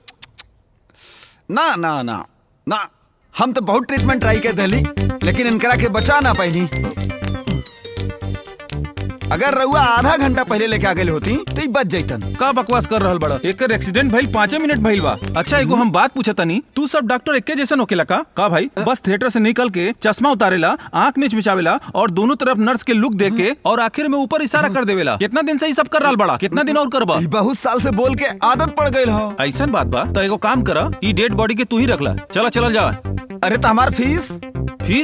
ना ना ना ना, हम तो बहुत ट्रीटमेंट ट्राई कर दिली, लेकिन इनकरा के बचा ना पाइनी। अगर रउआ आधा घंटा पहले लेके आ गए होती तो ई बच जैतन। का बकवास कर रहल बड़ा? एकर एक्सीडेंट भइल 5 मिनट भइल बा। अच्छा एगो हम बात पूछतानी, तू सब डॉक्टर एके जैसन होकेला का भाई? बस थिएटर से निकल के चश्मा उतारेला, आंख मिचमिचावेला और दोनों तरफ नर्स के लुक देके और आखिर में ऊपर इशारा कर देवेला। कितना दिन से ई सब कर रहल बड़ा? कितना दिन और करबा? ई बहुत साल से बोल के आदत पड़ गई हो। ऐसन बात बा तो एगो काम करा, ई डेड बॉडी के तू ही रखला। चला जा। अरे तो हमार फीस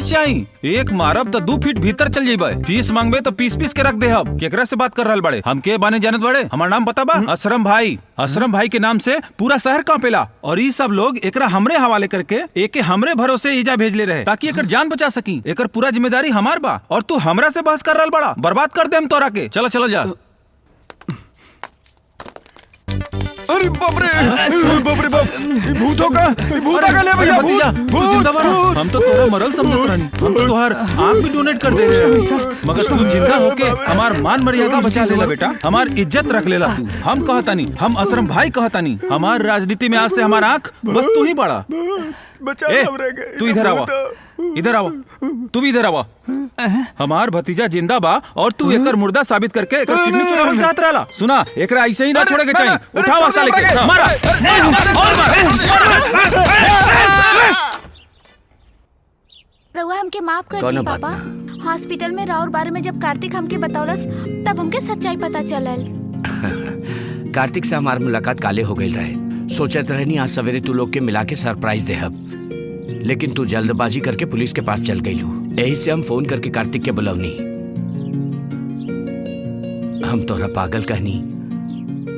चाहिए, एक मारब तो 2 फीट भीतर चल जाइबा। फीस मांगबे तो पीस के रख दे। हम केकरा से बात कर रहल बड़े? हम के बाने जानत बड़े? हमार नाम पता बा? असरम भाई। असरम भाई के नाम से पूरा शहर कांपेला और ई सब लोग एकरा हमरे हवाले करके एके हमरे भरोसे ईजा भेजले रहे ताकि एकर जान बचा सकी। एकर पूरा जिम्मेदारी हमार बा और तू हमरा से बहस कर रहल बड़ा? बर्बाद कर दे हम तोरा के। चलो जा। अरे बाप रे बाप, भूत होगा ले भैया, भूत। हम तो तोरा मरल समझत रहनी, हम तो तोहार आंख भी डोनेट कर दे रहे, मगर तू जिंदा होके हमार मान मर्यादा बचा लेला बेटा, हमार इज्जत रख लेला तू। हम कहतानी, हम असरम भाई कहतानी, हमार राजनीति में आज से हमार आंख बस तू ही बड़ा। तू इधर आवा, इधर आवा, तू भी इधर आवा। हमार भतीजा जिंदा बा और तू एकर मुर्दा साबित करके एकर किडनी चुरावल चाहत रहला। सुना, एकरा ऐसे ही ना छोड़े के चाहिए। उठावा साले के, मारा और रउआ हमके माफ कर दी पापा। हॉस्पिटल में राउर बारे में जब कार्तिक हमके बतौलस तब हमके सच्चाई पता चलल। कार्तिक से हमार मुलाकात काले हो गई रहे। सोचत रहनी आज सवेरे तू लोग के मिला के सरप्राइज देहब, लेकिन तू जल्दबाजी करके पुलिस के पास चल गई हूँ। यही से हम फोन करके कार्तिक के बुलवनी। हम तोरा पागल कहनी,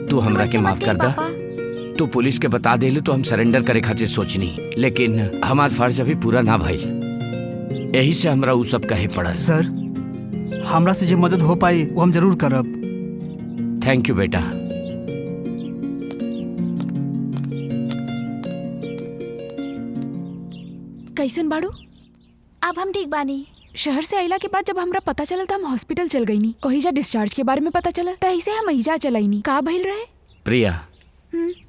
तू हमरा के माफ कर दा। तू पुलिस के बता देलू तो हम सरेंडर करे खातिर सोचनी, लेकिन हमार फर्ज अभी पूरा ना भइल। यही से हमरा उ सब कहे पड़ा। सर, हमरा से जो मदद हो पाई वो हम जरूर करब। थैंक यू बेटा। कैसन बाड़ू? अब हम ठीक बानी। शहर से आइला के बाद जब हमरा पता चलल त हम हॉस्पिटल चल गई नी। ओहिजा डिस्चार्ज के बारे में पता चलल त ऐसे हम एहिजा चलाई नी। का भइल रहे? प्रिया,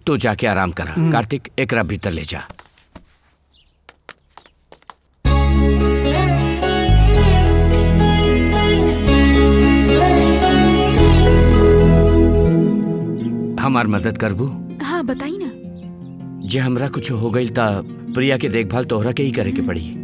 तू जाके आराम करा। कार्तिक, एकरा भीतर ले जा। हमार मदद करबू? हाँ बताई ना। जे हमरा कुछ हो गई ता प्रिया के देखभाल तोहरा के ही करे के पड़ी।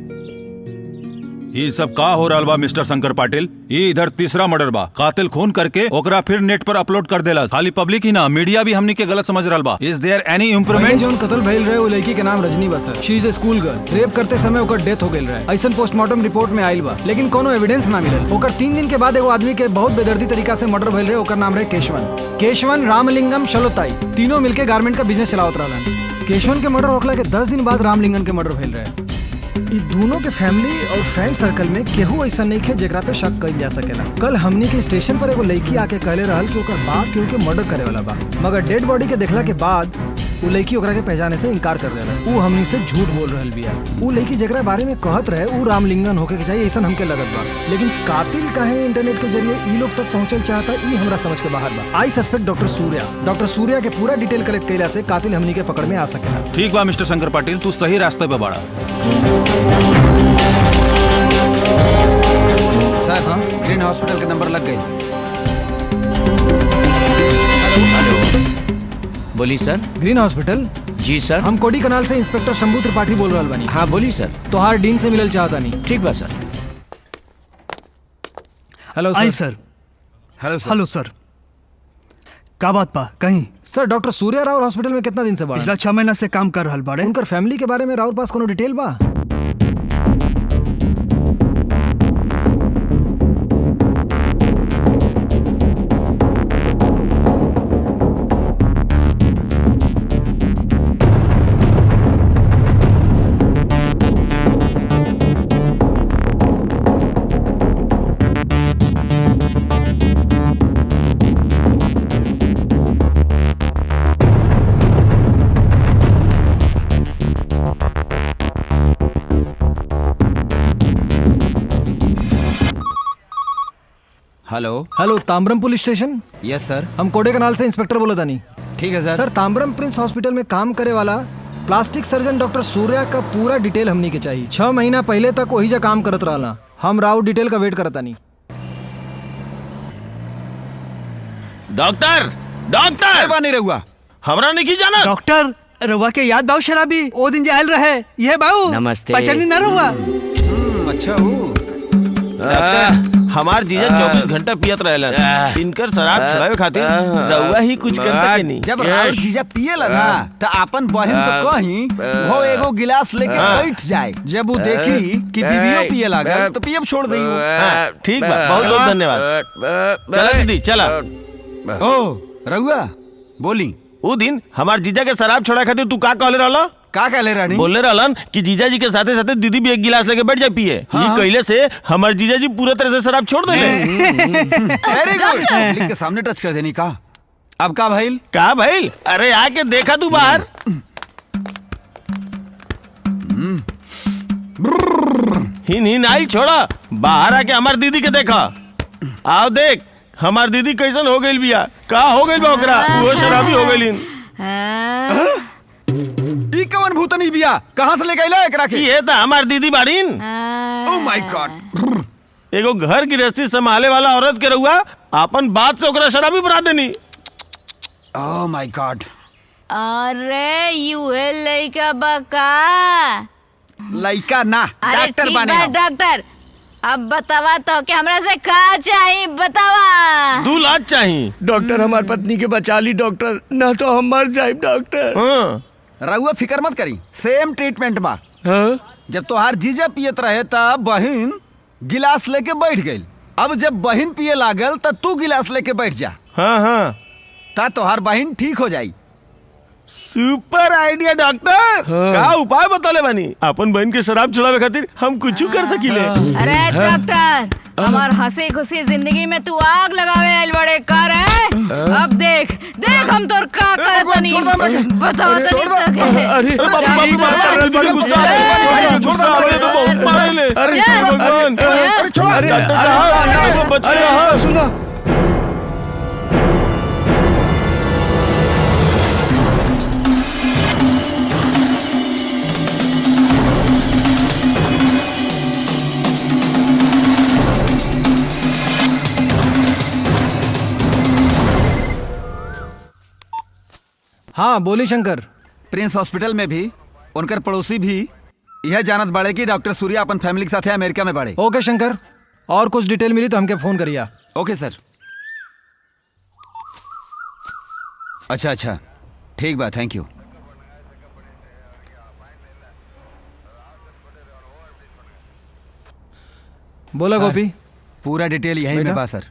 ये सब का हो रहा बा मिस्टर शंकर पाटिल? ये इधर तीसरा मर्डर बा। कातिल खून करके ओकरा फिर नेट पर अपलोड कर देला। खाली पब्लिक ही ना, मीडिया भी हमनी के गलत समझ रहा बा। Is there any improvement? जोन कत्ल भइल रहे वो लड़की के नाम रजनी बा sir. She is a school girl. Rape करते समय ओकर डेथ हो गई रहे। ऐसा पोस्टमार्टम रिपोर्ट में आइल बा, लेकिन कोनो एविडेंस ना मिलल। ओकर 3 दिन के बाद एगो आदमी के बहुत बेदर्दी तरीका से मर्डर भइल रहे। ओकर नाम रहे केशवन रामलिंगम शलोताई। तीनों मिलके गारमेंट का बिजनेस चलावत रहलन। केशवन के मर्डर होखला के 10 दिन बाद रामलिंगम के मर्डर भइल रहे। इ दोनों के फैमिली और फ्रेंड सर्कल में केहू ऐसा नहीं है जेकरा पे शक कइल जा सकेला। कल हमनी के स्टेशन पर एगो लड़की आके कहले रहल कि ओकर बाप केहू के मर्डर करे वाला बा, मगर डेड बॉडी के देखला के बाद वो लड़की ओकरा के पहचाने से इनकार कर देला। वो हमनी से झूठ बोल रहल बिया। वो लड़की जेकरा बारे में कहत रहे वो रामलिंगन होके के चाहिए ऐसा हमके लगत बा, लेकिन कातिल काहे इंटरनेट के जरिए ई लोग तक पहुंचल चाहता ई हमरा समझ के बाहर बा। आई सस्पेक्ट डॉक्टर सूर्या के पूरा डिटेल कलेक्ट कइला से कातिल हमनी के पकड़ में आ सकेला। ठीक बा मिस्टर शंकर पाटिल, तू सही रास्ते पे बाड़ा। सर, हाँ, ग्रीन हॉस्पिटल का नंबर लग गई। बोली सर। Green hospital? जी सर। हम कोडी कनाल से इंस्पेक्टर शंभू त्रिपाठी बोल रहल बानी। हाँ बोली सर। तोहार डीन से मिलल चाहता नहीं। ठीक बा सर। हेलो आई सर। हेलो सर। का बात बा कहीं? सर, डॉक्टर सूर्या राव हॉस्पिटल में कितना दिन से बाड़े? पिछला 6 महीना से काम कर रहल बाड़े। उनकर फैमिली के बारे में राव पास कोनो डिटेल बा? Hello, Tamram police station? Yes sir. हम कोडे कनाल से इंस्पेक्टर बोला नहीं। ठीक है सर। सर, ताम्रम प्रिंस हॉस्पिटल में काम करे वाला प्लास्टिक सर्जन डॉक्टर सूर्या का पूरा डिटेल हमनी के चाहिए। 6 महीना पहले तक वही जा काम करत रहला। हम राव डिटेल का वेट करता नहीं। डॉक्टर नहीं रहुआ हमरा नहीं जाना। डॉक्टर रवा के याद बाऊ शराबी ओ दिन जायल रहे ये बाऊ। नमस्ते। पहचानी ना रहुआ? अच्छा हूँ। हमार जीजा 24 घंटा पियत रहेलन। इनकर शराब छुड़ावे खातिर रउआ ही कुछ कर सकेनी। जब राव जीजा पिएला ना त आपन बहन से कहीं वो एगो गिलास लेके बैठ जाए। जब वो देखी कि बीवियों पिए लागल तो पियब छोड़ देई। ठीक बा, बहुत बहुत धन्यवाद। चला दीदी चला। ओ रउआ बोली। वो दिन हमार जीजा के शराब छोड़ा खातिर तू का कहले रहला? का कहले रहनी? बोलने रहलन कि जीजा जी के साथे साथे दीदी भी एक गिलास लेके बैठ जाए पिए। ये कहले से हमार जीजा जी पूरा तरह से शराब छोड़ देले। Very good. पब्लिक के सामने टच कर देनी का। अब का भइल? का भइल? अरे आके देखा तू बाहर। हिन आई छोड़ा, बाहर आके हमार दीदी के देखा। आओ देख हमार दीदी कैसन हो गई बिया। का हो गई बा ओकरा? वो शराबी हो गई। ई कौन भूतनी बिया कहाँ से लेके आइला एकरा के? ये तो हमार दीदी बाड़ीन। Oh my God. एगो घर गृहस्थी संभाले वाला औरत के रहुआ अपन बात से ओकरा शराबी बना देनी। Oh my God. अरे यूहे लइका बका। लइका ना अरे डॉक्टर ठीक बने बा हम। डॉक्टर। अब बतावा तो कि हमरा से का चाहिए बतावा। 2 लाख चाहिए। डॉक्टर हमार पत्नी के बचा ली डॉक्टर, ना तो हम मर जाए डॉक्टर। हाँ। रहुआ फिकर मत करी, सेम ट्रीटमेंट बा। हाँ? जब तोहार जीजा पियत रहे तब बहिन गिलास लेके बैठ गई। अब जब बहिन पिए लागल तब तू गिलास लेके बैठ जा। हाँ हाँ ता तोहार बहिन ठीक हो जाई। Super idea doctor. का उपाय बतौले बानी? अपन बहन के शराब छुड़ावे खातिर हम कुछ कर सकीले। अरे डॉक्टर, हमार हंसी खुशी जिंदगी में तू आग लगावे आइल बड़े कर है। अब देख देख हम तोर का करत तनी बताओ तनी तक। अरे बाप बात कर रहे बड़े गुस्सा है। गुस्सा वाले तो बहुत मारेले। अरे भगवान, अरे छोड़। अरे साहब बच गया। हां सुनो, हाँ बोली शंकर। प्रिंस हॉस्पिटल में भी उनकर पड़ोसी भी यह जानत बाड़े कि डॉक्टर सूर्या अपन फैमिली के साथ अमेरिका में बाड़े। ओके शंकर, और कुछ डिटेल मिली तो हमके फोन करिया। ओके सर। अच्छा अच्छा ठीक बा, थैंक यू। बोला गोपी। पूरा डिटेल यही में बा सर।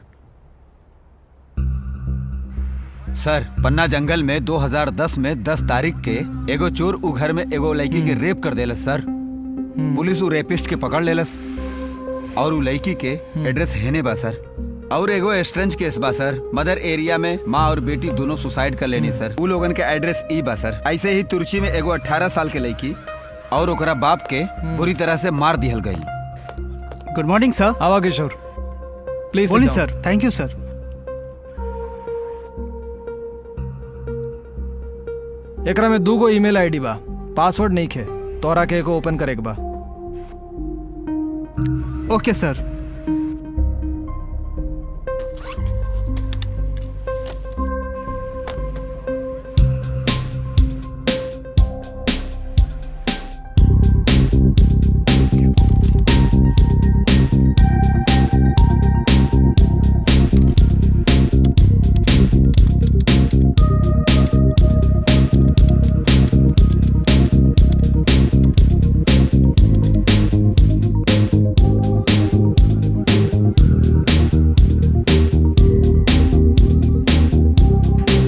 सर पन्ना जंगल में 2010 में 10 तारीख के एगो चोर उ घर में एगो लड़की के रेप कर देलस सर। पुलिस उ रेपिस्ट के पकड़ लेलस और उ लड़की के एड्रेस हेने बा सर। और एगो स्ट्रेंज केस बा सर। मदर एरिया में माँ और बेटी दोनों सुसाइड कर लेनी सर। उ लोगन के एड्रेस ई बा सर। ऐसे ही तुर्ची में एगो 18 साल के लड़की और ओकरा बाप के बुरी तरह से मार दिहल गई। गुड मॉर्निंग सर। आवा किशोर प्लीज। बोली सर। थैंक यू सर। एकरा में 2 गो ईमेल आईडी बा, पासवर्ड नहीं खे, तोरा के को ओपन करे के बा। ओके सर।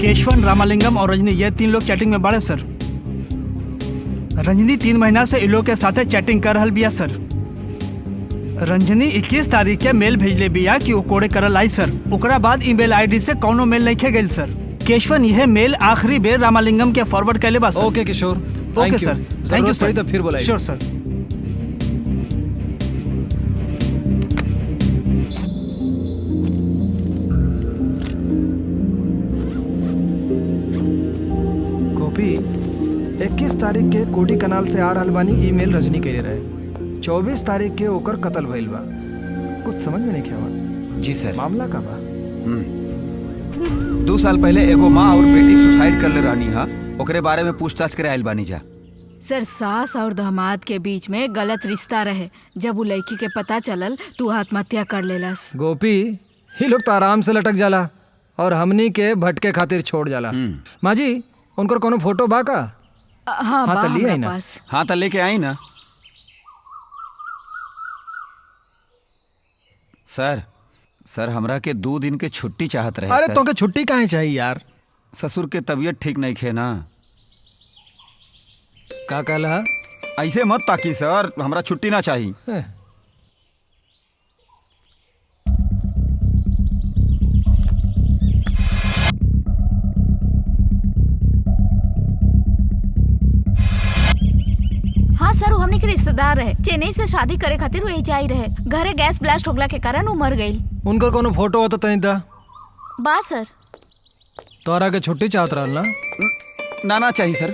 केशवन, रामालिंगम और रजनी ये 3 लोग चैटिंग में बाड़े सर। रंजनी 3 महीना से इन लोग के साथे चैटिंग कर रहल बिया सर। रंजनी 21 तारीख के मेल भेजले बिया कि वो कोड़े करल आई सर। ओकरा बाद ईमेल आईडी से कौनो मेल नहीं खे गइल सर। केशवन यह मेल आखिरी बेर रामालिंगम के फॉरवर्ड कैले बा सर। ओके किशोर, ओके सर। थैंक यू सर। तो फिर बोला। श्योर सर। गोपी 21 तारीख के कोडी कनाल से आ रहल बानी ईमेल रजनी के रहे। 24 तारीख के ओकर कत्ल भइल बा। कुछ समझ में नहीं आवा। जी सर। मामला का बा? 2 साल पहले एगो माँ और बेटी सुसाइड कर ले रहनी हा। ओकरे बारे में पूछताछ करे आइल बानी जा। सर सास और दामाद के बीच में गलत रिश्ता रहे। जब वो लड़की के पता चलल तू आत्महत्या कर लेलस। गोपी ही लोग तो आराम से लटक जाला और हमनी के भटके खातिर छोड़ जाला। माँ जी उनकर कोनो फोटो बा का? हाँ हाँ, बा तो लिए हमरा आई ना। पास। हाँ तो लेके आई ना। सर सर हमरा के 2 दिन के छुट्टी चाहत रहे। अरे सर। तो के छुट्टी काहे चाहिए यार? ससुर के तबीयत ठीक नहीं खे ना। का कहला? ऐसे मत ताकी सर, हमरा छुट्टी ना चाहिए। हाँ सर, वो हमने के रिश्तेदार रहे। चेन्नई से शादी करे खातिर वो यही आई रहे। घरे गैस ब्लास्ट होगला के कारण वो मर गई। उनकर कोनो फोटो हो तो तनी दा। बा सर। तोरा के छुट्टी चाहत रहल ना? ना ना चाहिए सर।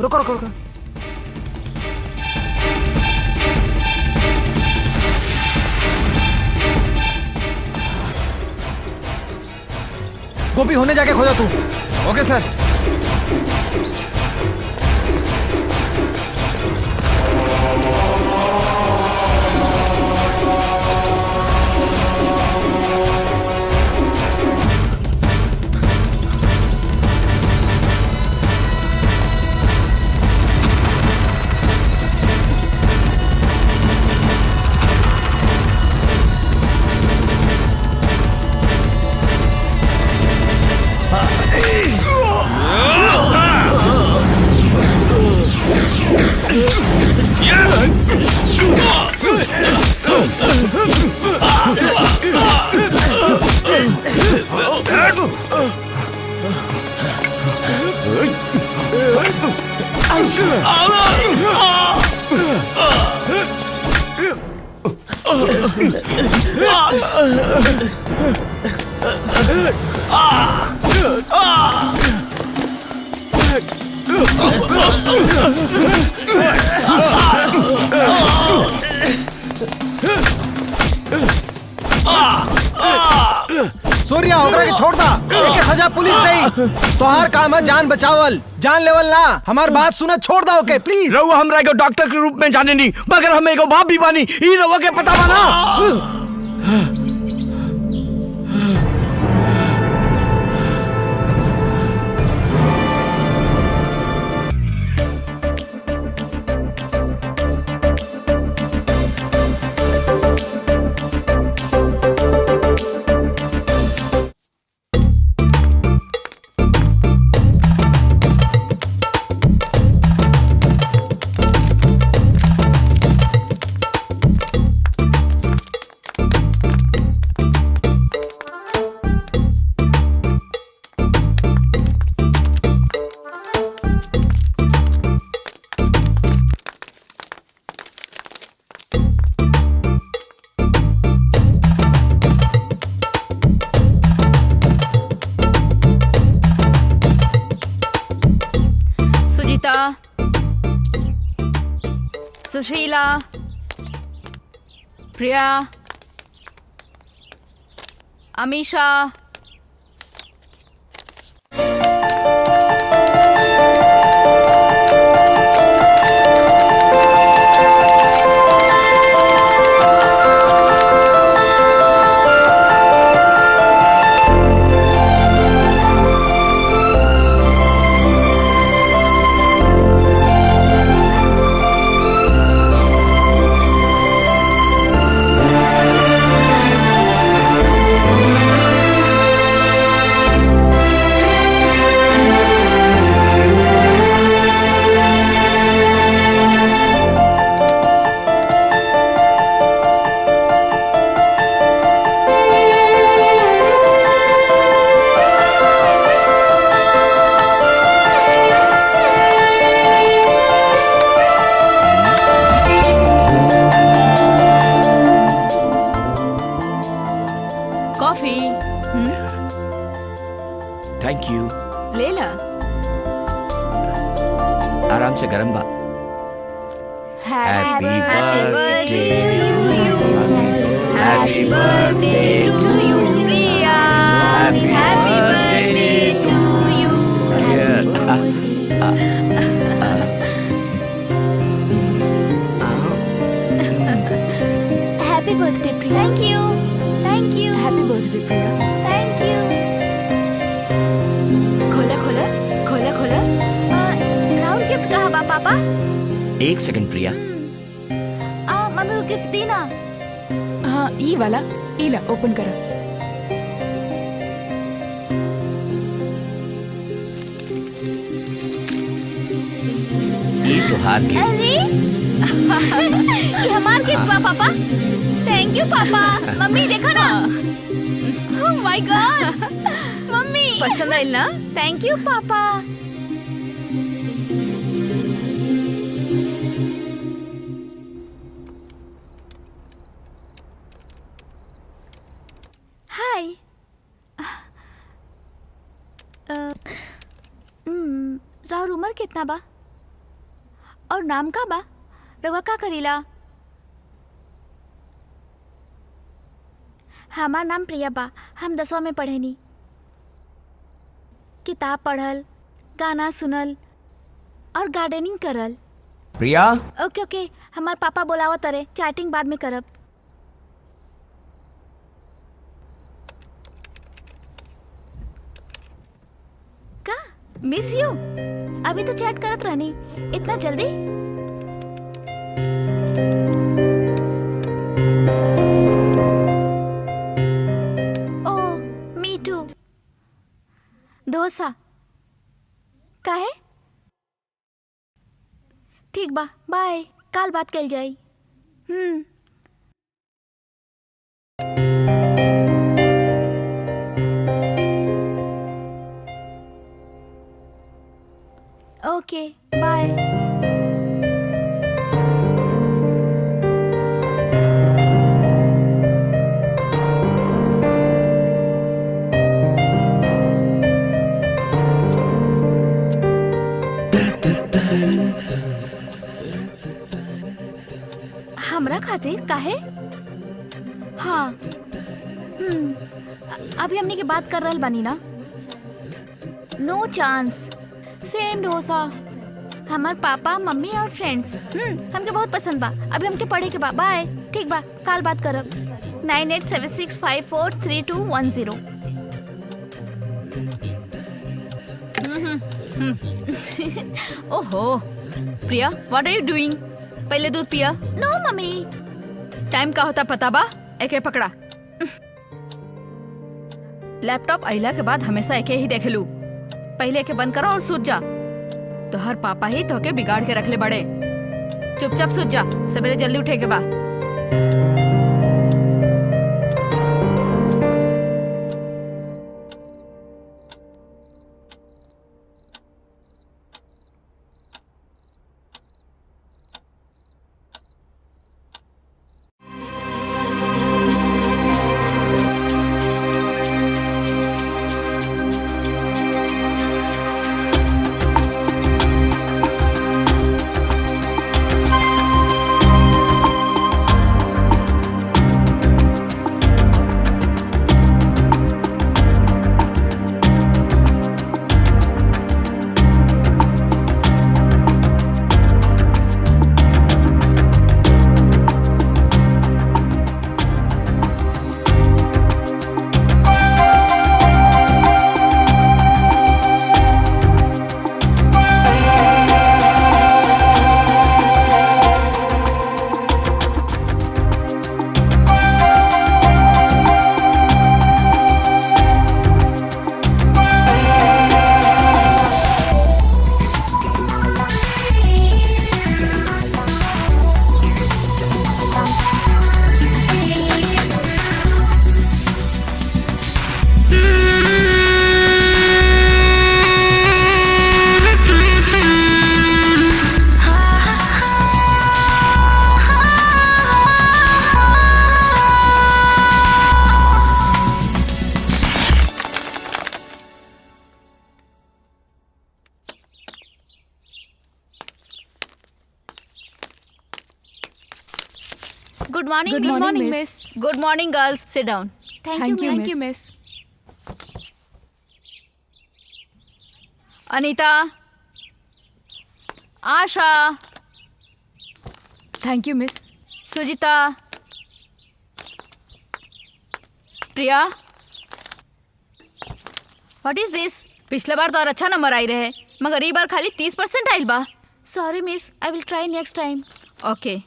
रुको रुको रुको। गोपी होने जाके खोजा तू। ओके सर। सूर्या ओकरा के छोड़ दा। एके सजा पुलिस नहीं। तोहार काम है जान बचावल, जान लेवल ना। हमार बात सुना, छोड़ दा ओके प्लीज। रउआ हमरा एगो डॉक्टर के रूप में जाने नहीं, मगर हम एगो बाप भी बानी, ई रउआ के पता बा ना। Sushila, Priya, Amisha, coffee. Thank you. ले ला। आराम से गरम बा। Happy birthday to you. Happy birthday to you Priya. Happy birthday to you. Happy birthday Priya. Thank you, thank you, happy birthday Priya. Thank you. खोला खोला खोला खोला। राहुल गिफ्ट कहाँ बा पापा? एक सेकंड प्रिया। मम्मी को गिफ्ट दी ना। हाँ, ई वाला, ई ला ओपन करा। ये तुहार गिफ्ट। अरे ये हमार गिफ्ट बा पापा। थैंक यू पापा। मम्मी देखो ना। Oh my God. मम्मी पसंद आइल ना? थैंक यू पापा। हाय। राहुल उम्र कितना बा? और नाम का बा? रवा का करीला? हमार नाम प्रिया बा। हम 10वीं में पढ़ेनी। किताब पढ़ल, गाना सुनल और गार्डनिंग करल। प्रिया, ओके ओके, हमार पापा बोलावत तरे, चैटिंग बाद में करब। का मिस यू? अभी तो चैट करत रहनी, इतना जल्दी? ओह, मी टू। डोसा काहे? ठीक बा, बाय। काल बात कल जाई। ओके, बाय। हमरा खातिर काहे? हाँ, अभी हमने की बात कर रहल बानी ना। नो चांस। सेम डोसा। हमार पापा, मम्मी और फ्रेंड्स हमके बहुत पसंद बा। अभी हमके पढ़े के बा। बाय। ठीक बा, काल बात करब। 9876543210। ओहो Priya, what are you doing? पहले दूध पिया। नो मम्मी। टाइम का होता पता बा? एके पकड़ा। लैपटॉप अइला के बाद हमेशा एके ही देखेलू। पहले एके बंद करो और सूत जा। तो हर पापा ही तोके बिगाड़ के रखले बड़े। चुपचाप सूत जा, सवेरे जल्दी उठे के बा। Good morning, Good miss. morning, miss. Good morning, girls. Sit down. Thank you, miss. Anita. Asha. Thank you, miss. Sujita. Priya. What is this? पिछले बार तो और अच्छा नंबर आई रहे, मगर ये बार खाली 30% आइल बा। Sorry, miss. I will try next time. Okay.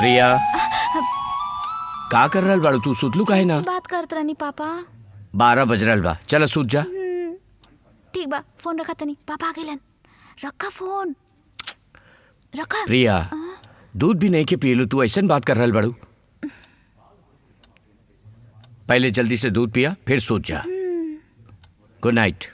Priya का कर रहल बाड़ू तू? सुतलू काहे ना? बात करत रहनी पापा। 12 बज रहल बा, चल सूत जा। ठीक बा, फोन रखा तनी, पापा आ गइलन। रखा फोन, रखा। प्रिया दूध भी नहीं के पियलू, तू ऐसन बात कर रहल बाड़ू। पहले जल्दी से दूध पिया फिर सूत जा। Good night.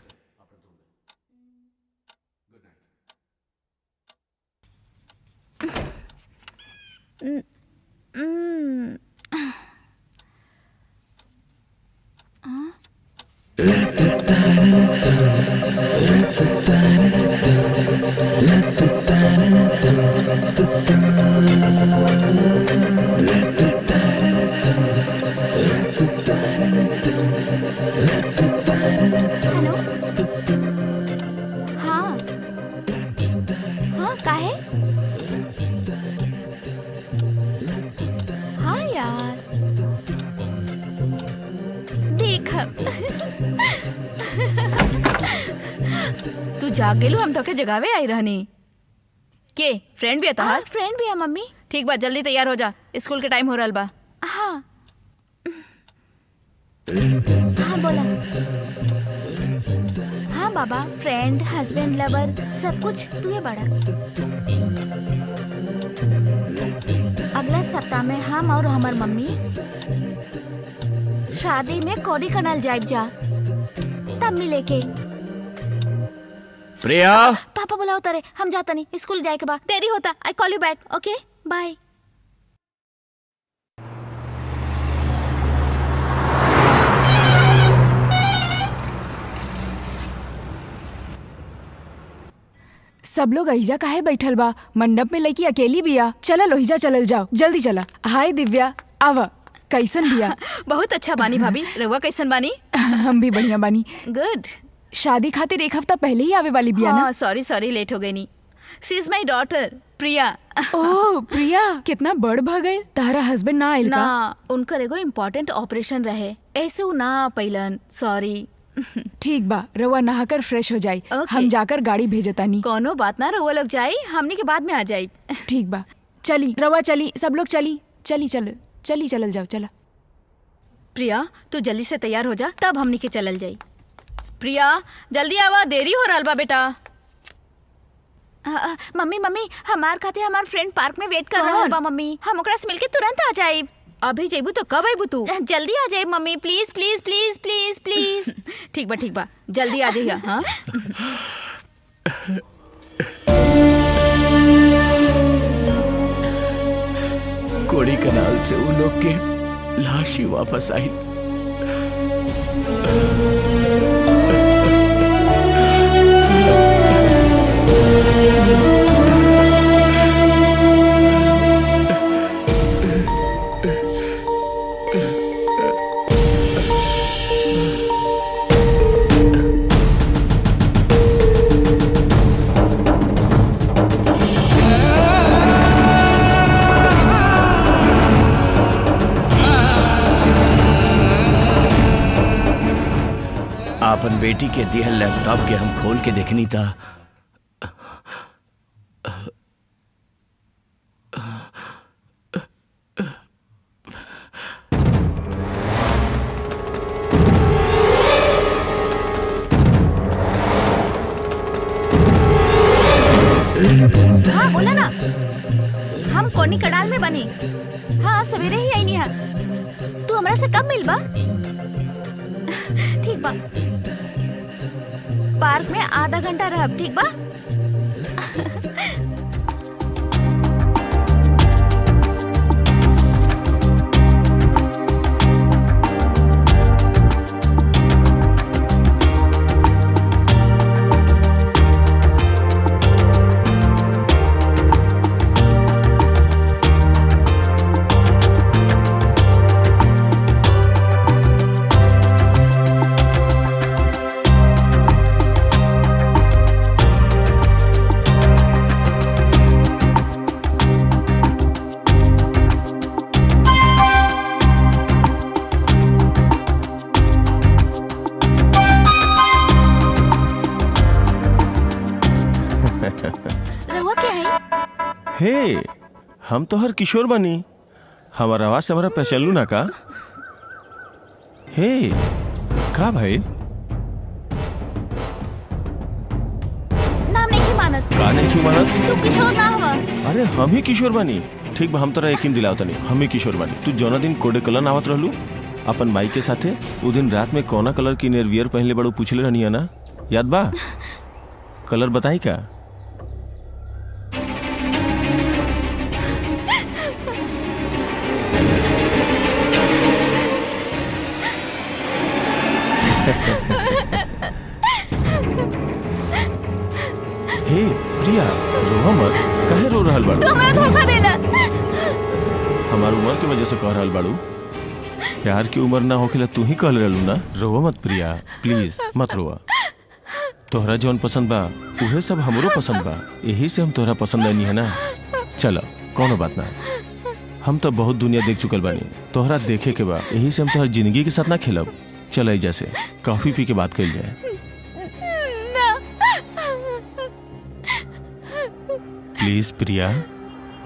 हेलो, हाँ हाँ काहे? हाँ यार, देख तू जाग गेलू, हम तो के जगावे आई रहनी। के फ्रेंड भी है तहार? फ्रेंड भी है मम्मी। ठीक बा, जल्दी तैयार हो जा, स्कूल के टाइम हो रहल बा। हाँ हाँ बोला। हाँ बाबा, फ्रेंड, हस्बैंड, लवर, सब कुछ तू है बड़ा। अगला सप्ताह में हम और हमार मम्मी शादी में कोडी कनाल जाइब जा, तब मिले के। प्रिया पापा बुलाओ तारे, हम जाता नहीं, स्कूल जाए के बाद देरी होता। I call you back, okay bye. सब लोग अहिजा काहे बैठल बा? मंडप में लड़की अकेली बिया। चला लोहिजा चलल जाओ, जल्दी चला। हाय दिव्या, आवा। कैसन बिया? बहुत अच्छा बानी भाभी, रहुआ कैसन बानी? हम भी बढ़िया बानी। गुड। शादी खातिर एक हफ्ता पहले ही आवे वाली बिया ना? हाँ, सॉरी लेट हो गई नी। सी इज माई डॉटर प्रिया। ओह प्रिया, कितना बड़ भ गए। तारा हस्बैंड ना आइल का? ना, उनकर एगो इम्पोर्टेंट ऑपरेशन रहे, ऐसे उ ना पैलन, सॉरी। ठीक बा, रवा नहाकर फ्रेश हो जाई। Okay. हम जाकर गाड़ी भेजतानी। कोनो बात ना, रहुआ लोग जाई, हमनी के बाद में आ जाई। ठीक बा, चली रवा, चली सब लोग, चली चलल जाओ, चला। प्रिया तू जल्दी से तैयार हो जा, तब हमनी के चलल जाई। प्रिया जल्दी आवा, देरी हो रहल बा बेटा। मम्मी हमार खातिर हमार फ्रेंड पार्क में वेट कर रहल बा मम्मी, हम ओकरा से मिलके तुरंत आ जाइब। अभी जेबू तो कब आइबू तू? जल्दी आ जाइब mummy, please please please please please. ठीक बा, जल्दी आ जाइए। हाँ कोड़ी कनाल से उन लोग के लाश ही वापस आई। अपन बेटी के दिहल लैपटॉप के हम खोल के देखनी था। हाँ बोला ना, हम कोनी कडाल में बनी। हाँ सवेरे ही आई नहीं। तू हमरा से कब मिलबा? ठीक बा, पार्क में आधा घंटा रह, ठीक बा? हम तो हर किशोर बनी, हमारा आवाज से हमारा पहचान लू ना का? हे का भाई नाम नहीं मानत। का नहीं क्यों मानत? तू किशोर ना हवा। अरे हम ही किशोर बनी। ठीक बा, हम तोरा यकीन दिलावता नहीं, हम ही किशोर बनी। तू जौना दिन कोडे कलर आवत रहलू अपन माई के साथे, उ दिन रात में कौना कलर की नेरवियर पहनले बड़ू पूछले रहनी है ना, याद बा? कलर बताई का? हे प्रिया, रोवा मत, काहे रो रहल बाड़ू? तू हमरा धोखा देला। हमार उम्र के वजह से कह रहल बाड़ू? प्यार की उम्र ना होखेला तू ही कहल रहलू ना। रोवा मत प्रिया, प्लीज मत रोवा। तोहरा जौन पसंद बा उहे सब हमरो पसंद बा, यही से हम तोहरा पसंद नहीं है ना। चलो कोनो बात ना, हम तो बहुत दुनिया देख चुकल बानी, तोहरा देखे के बा, यही से हम तोहर जिंदगी के साथ ना खेलब। चल ऐजा से कॉफी पी के बात कइल जाए। प्लीज प्रिया,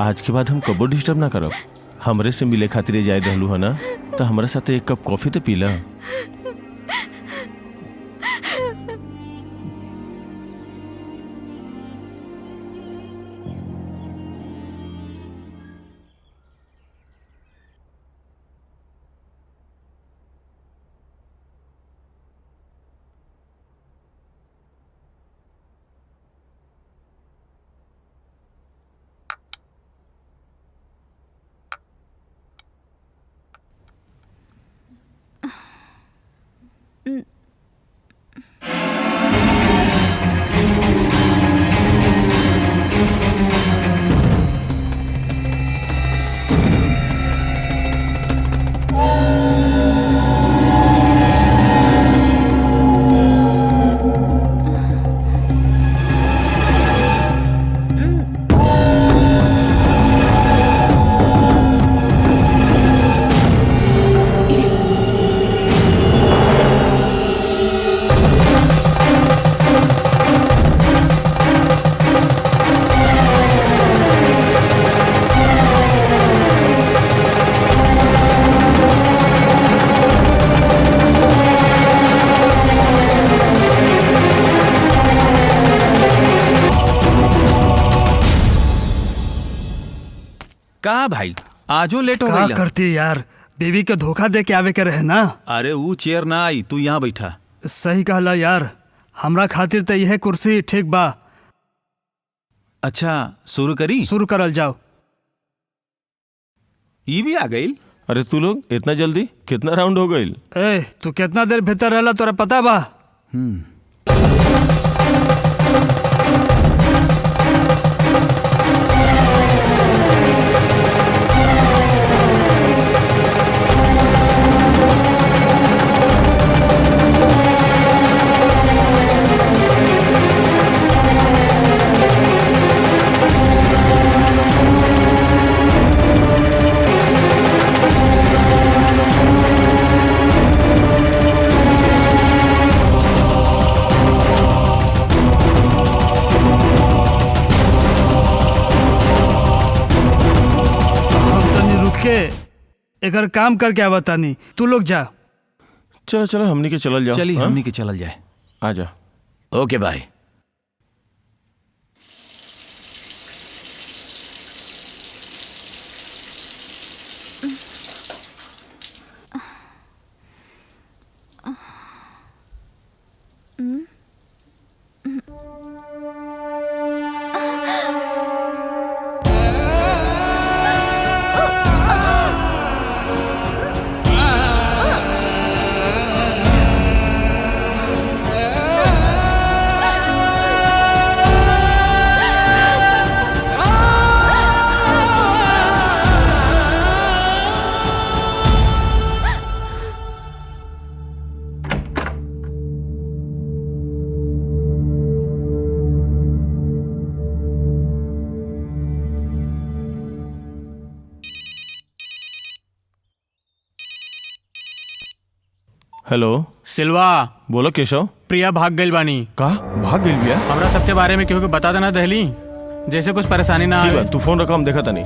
आज के बाद हम कबो डिस्टर्ब ना करब। हमरे से मिले खातिर जाए रहलू है ना, तो हमारे साथ एक कप कॉफी तो पी ला। का भाई आजो लेट हो का गई? करती यार, बीवी के धोखा दे के आवे के रहे ना। अरे वो चेयर ना आई, तू यहाँ बैठा। सही कहला यार, हमरा खातिर तो यह कुर्सी ठीक बा। अच्छा शुरू करी? शुरू करल जाओ। ई भी आ गई? अरे तू लोग इतना जल्दी, कितना राउंड हो गई? ए तू कितना देर भीतर रहला तोरा पता बा? एकर काम करके आवता नहीं, तू लोग जा। चलो चलो हमनी के चलल जाओ। चली हाँ? हमनी के चलल जाए। आ जा। ओके बाय। हेलो सिल्वा। बोलो केशव। प्रिया भाग गई बानी। का भाग गई भैया? हमरा सबके बारे में केहू के बता देना दहली, जैसे कुछ परेशानी ना ठीक आवे। बा, तू फोन रखा, हम देखा था नहीं।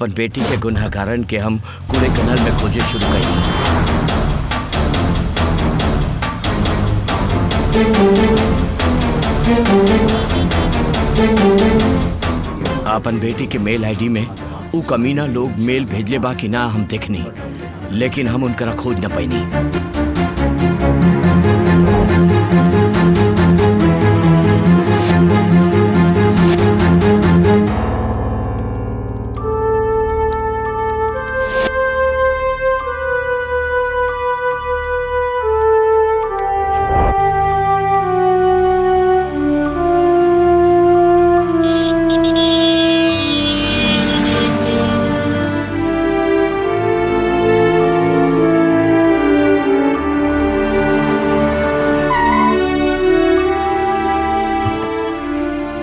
अपन बेटी के गुनहगारन के हम कूड़े कनाल में खोजे शुरू करी। अपन बेटी के मेल आईडी में उ कमीना लोग मेल भेजले बा कि ना हम देखनी, लेकिन हम उनकरा खोज न पैनी।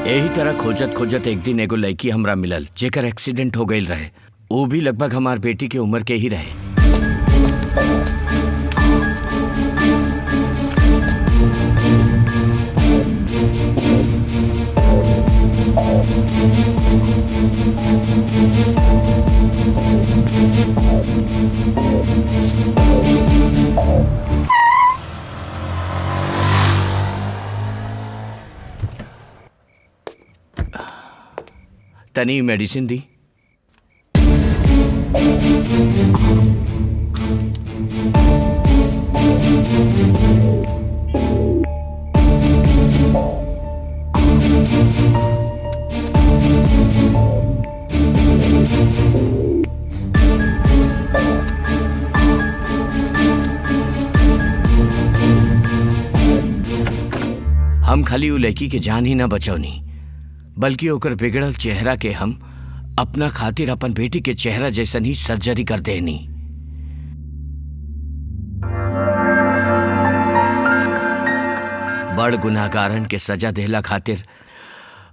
यही तरह खोजत खोजत एक दिन एगो लड़की हमरा मिलल जेकर एक्सीडेंट हो गई रहे। वो भी लगभग हमार बेटी के उम्र के ही रहे। तनी मेडिसिन दी। हम खाली उ लड़की के जान ही ना बचौनी, बल्कि ओकर बिगड़ल चेहरा के हम अपना खातिर अपन बेटी के चेहरा जैसन ही सर्जरी कर देनी। बड़ गुनाहगारन के सजा देला खातिर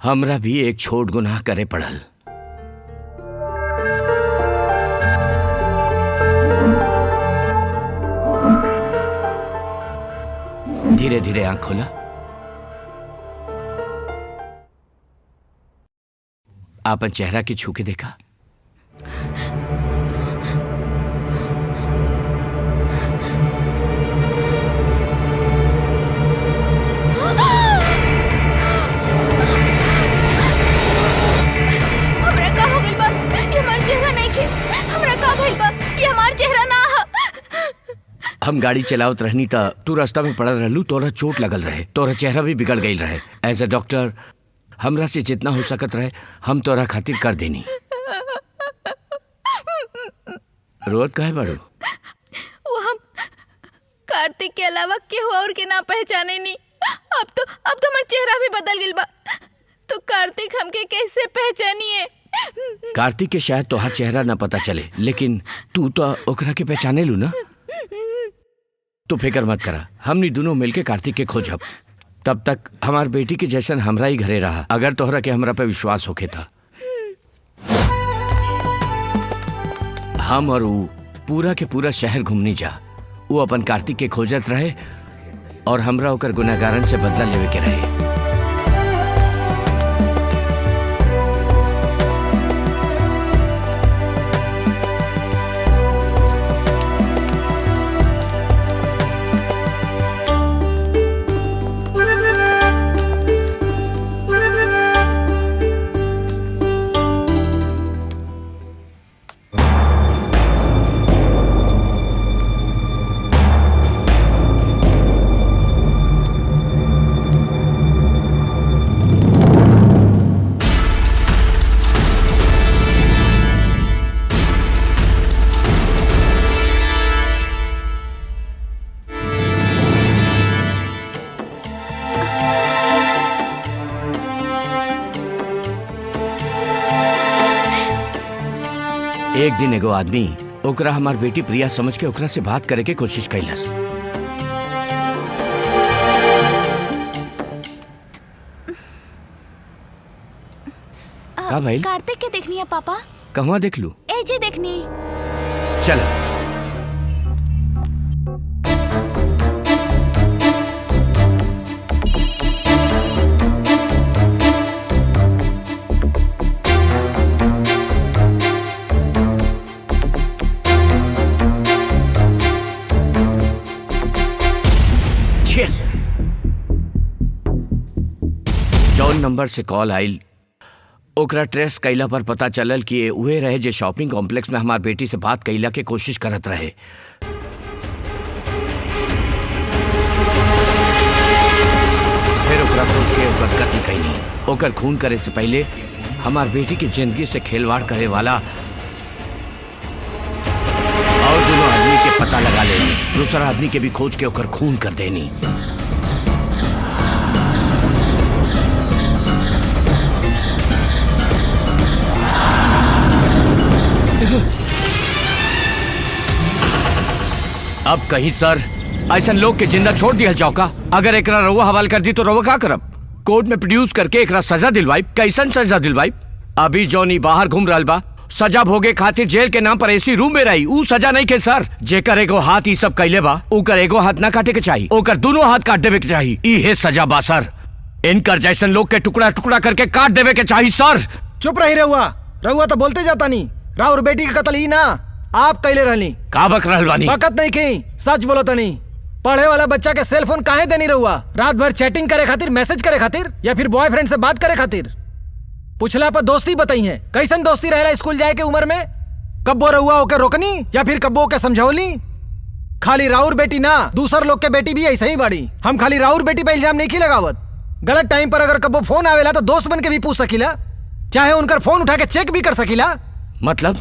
हमरा भी एक छोट गुनाह करे पड़ल। धीरे धीरे आंख खोला। आपन चेहरा की छू के देखा। हमरा का हो गइल बा? ये हमार चेहरा नहीं खे। हमरा का भइल बा? ये हमार चेहरा ना ह। हम गाड़ी चलावत रहनी त तू रास्ता में पड़ल रहलू, तोरा चोट लगल रहे, तोरा चेहरा भी बिगड़ गई रहे। एज ए डॉक्टर हमरा से जितना हो सकत रहे हम तोरा खातिर कर देनी। रोत काहे बाड़ू? वो हम कार्तिक के अलावा केहू और के ना पहचाने नी। अब तो हमार चेहरा भी बदल गइल बा। तो कार्तिक हमके कैसे पहचानिए? कार्तिक के शायद तोहार चेहरा ना पता चले, लेकिन तू तो ओकरा के पहचाने लू ना। तू फिक्र मत करा, हमनी दोनों मिलके कार्तिक के खोजब। तब तक हमार बेटी के जैसन हमरा ही घरे रहा, अगर तोहरा के हमरा पे विश्वास होके था। हम और वो पूरा के पूरा शहर घूमने जा। वो अपन कार्तिक के खोजत रहे और हमरा ओकर गुनाहगारन से बदला लेवे के रहे। एक दिन एगो आदमी ओकरा हमार बेटी प्रिया समझ के ओकरा से बात करे के कोशिश कैलस। का भाई? कार्तिक के देखनी है पापा। कहवा देख लू? एजे देखनी। चल। नंबर से कॉल आइल। ओकरा ट्रेस कैला पर पता चलल कि ये उहे रहे जे शॉपिंग कॉम्प्लेक्स में हमार बेटी से बात कैला के कोशिश करत रहे। फिर ओकरा खोज के ओकर कत्ल कैनी। ओकर खून करे से पहले हमार बेटी की जिंदगी से खिलवाड़ करे वाला और दोनों आदमी के पता लगा लेनी, दूसरा आदमी के भी खोज के ओकर खून कर देनी। अब कहीं सर ऐसा लोग के जिंदा छोड़ दिया जाओ का? अगर एकरा रउआ हवाल कर दी तो रउआ का करब? कोर्ट में प्रोड्यूस करके एकरा सजा दिलवाइब। कैसन सजा दिलवाइब? अभी जौनी बाहर घूम रहल बा सजा भोगे खातिर जेल के नाम पर एसी रूम में रही, ऊ सजा नहीं के सर। जेकर एगो हाथ ई सब कैले बा ओकर एगो हाथ ना काटे के चाहिए, ओकर दोनों हाथ काट देवे के चाहिए। इहे सजा बा सर। इनकर जैसन लोग के टुकड़ा टुकड़ा करके काट देवे के चाहिए सर। चुप रही रहुआ। रहुआ तो बोलते जाता नहीं। राउर बेटी का कत्ल ही ना आप कैले रहली। का बक रहल बानी? वक़्त नहीं की, सच बोलो तो नहीं। पढ़े वाला बच्चा के सेल फोन काहे देनी रहुआ? रात भर चैटिंग करे खातिर, मैसेज करे खातिर, या फिर बॉयफ्रेंड से बात करे खातिर? पुछला पर दोस्ती बताई है। कैसन दोस्ती रहेला स्कूल जाए के उम्र में? कब्बो रहुआ ओके रोकनी या फिर कब्बो के समझौली? खाली राउर बेटी ना, दूसर लोग के बेटी भी ऐसे ही बाड़ी। हम खाली राउर बेटी पे इल्जाम नहीं की लगावत। गलत टाइम पर अगर कब्बो फोन आवेला तो दोस्त बन के भी पूछ सकीला, चाहे उनकर फोन उठा के चेक भी कर सकीला। मतलब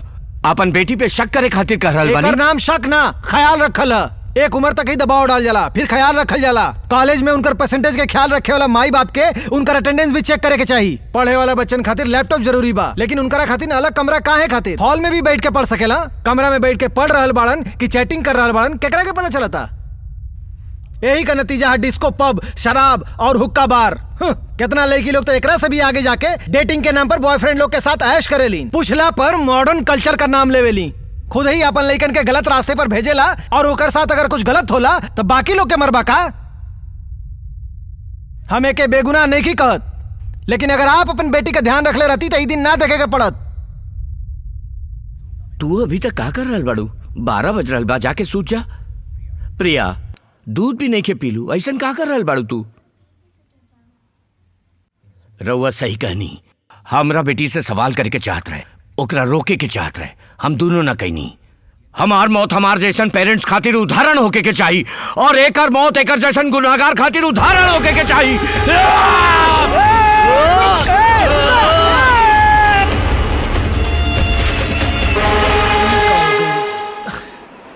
अपन बेटी पे शक करे खातिर कर रहल बानी? एकर नाम शक ना, ख्याल रखल है। एक उम्र तक ही दबाव डाल जाला, फिर ख्याल रखल जाला। कॉलेज में उनकर परसेंटेज के ख्याल रखे वाला माई बाप के उनकर अटेंडेंस भी चेक करे के चाहिए। पढ़े वाला बच्चन खातिर लैपटॉप जरूरी बा, लेकिन उनकरा खातिर अलग कमरा काहे खातिर? हॉल में भी बैठ के पढ़ सकेला। कमरा में बैठ के पढ़ रहल बाड़न कि चैटिंग कर रहल बाड़न, केकरा के पता चलता? यही का नतीजा है डिस्को, पब, शराब और हुक्का बार। कितना लड़की लोग तो एकरा से भी आगे जाके डेटिंग के नाम पर बॉयफ्रेंड लोग के साथ ऐश करेली। पूछला पर मॉडर्न कल्चर का नाम लेवेली। खुद ही अपन लइकन के गलत रास्ते पर भेजेला और ओकर साथ अगर कुछ गलत होला तो बाकी लोग के मरबा का? हमें के बेगुनाह नहीं की कहत, लेकिन अगर आप अपन बेटी का ध्यान रख ले रहती तो ई दिन ना देखे के पड़त। तू अभी तक का कर रहल बाड़ू? 12 बज रहल बा, जाके सूत जा। प्रिया दूध भी नहीं के पीलू, ऐसन का कर रहल बाड़ू तू? रउआ सही कहनी। हमरा बेटी से सवाल करके चाहत रहे, ओकरा रोके के चाहत रहे। हम दोनों ना कहनी। हमार मौत हमार जैसन पेरेंट्स खातिर उदाहरण होके के चाहिए, और एकर मौत एकर जैसन गुनाहगार खातिर उदाहरण होके के चाहिए।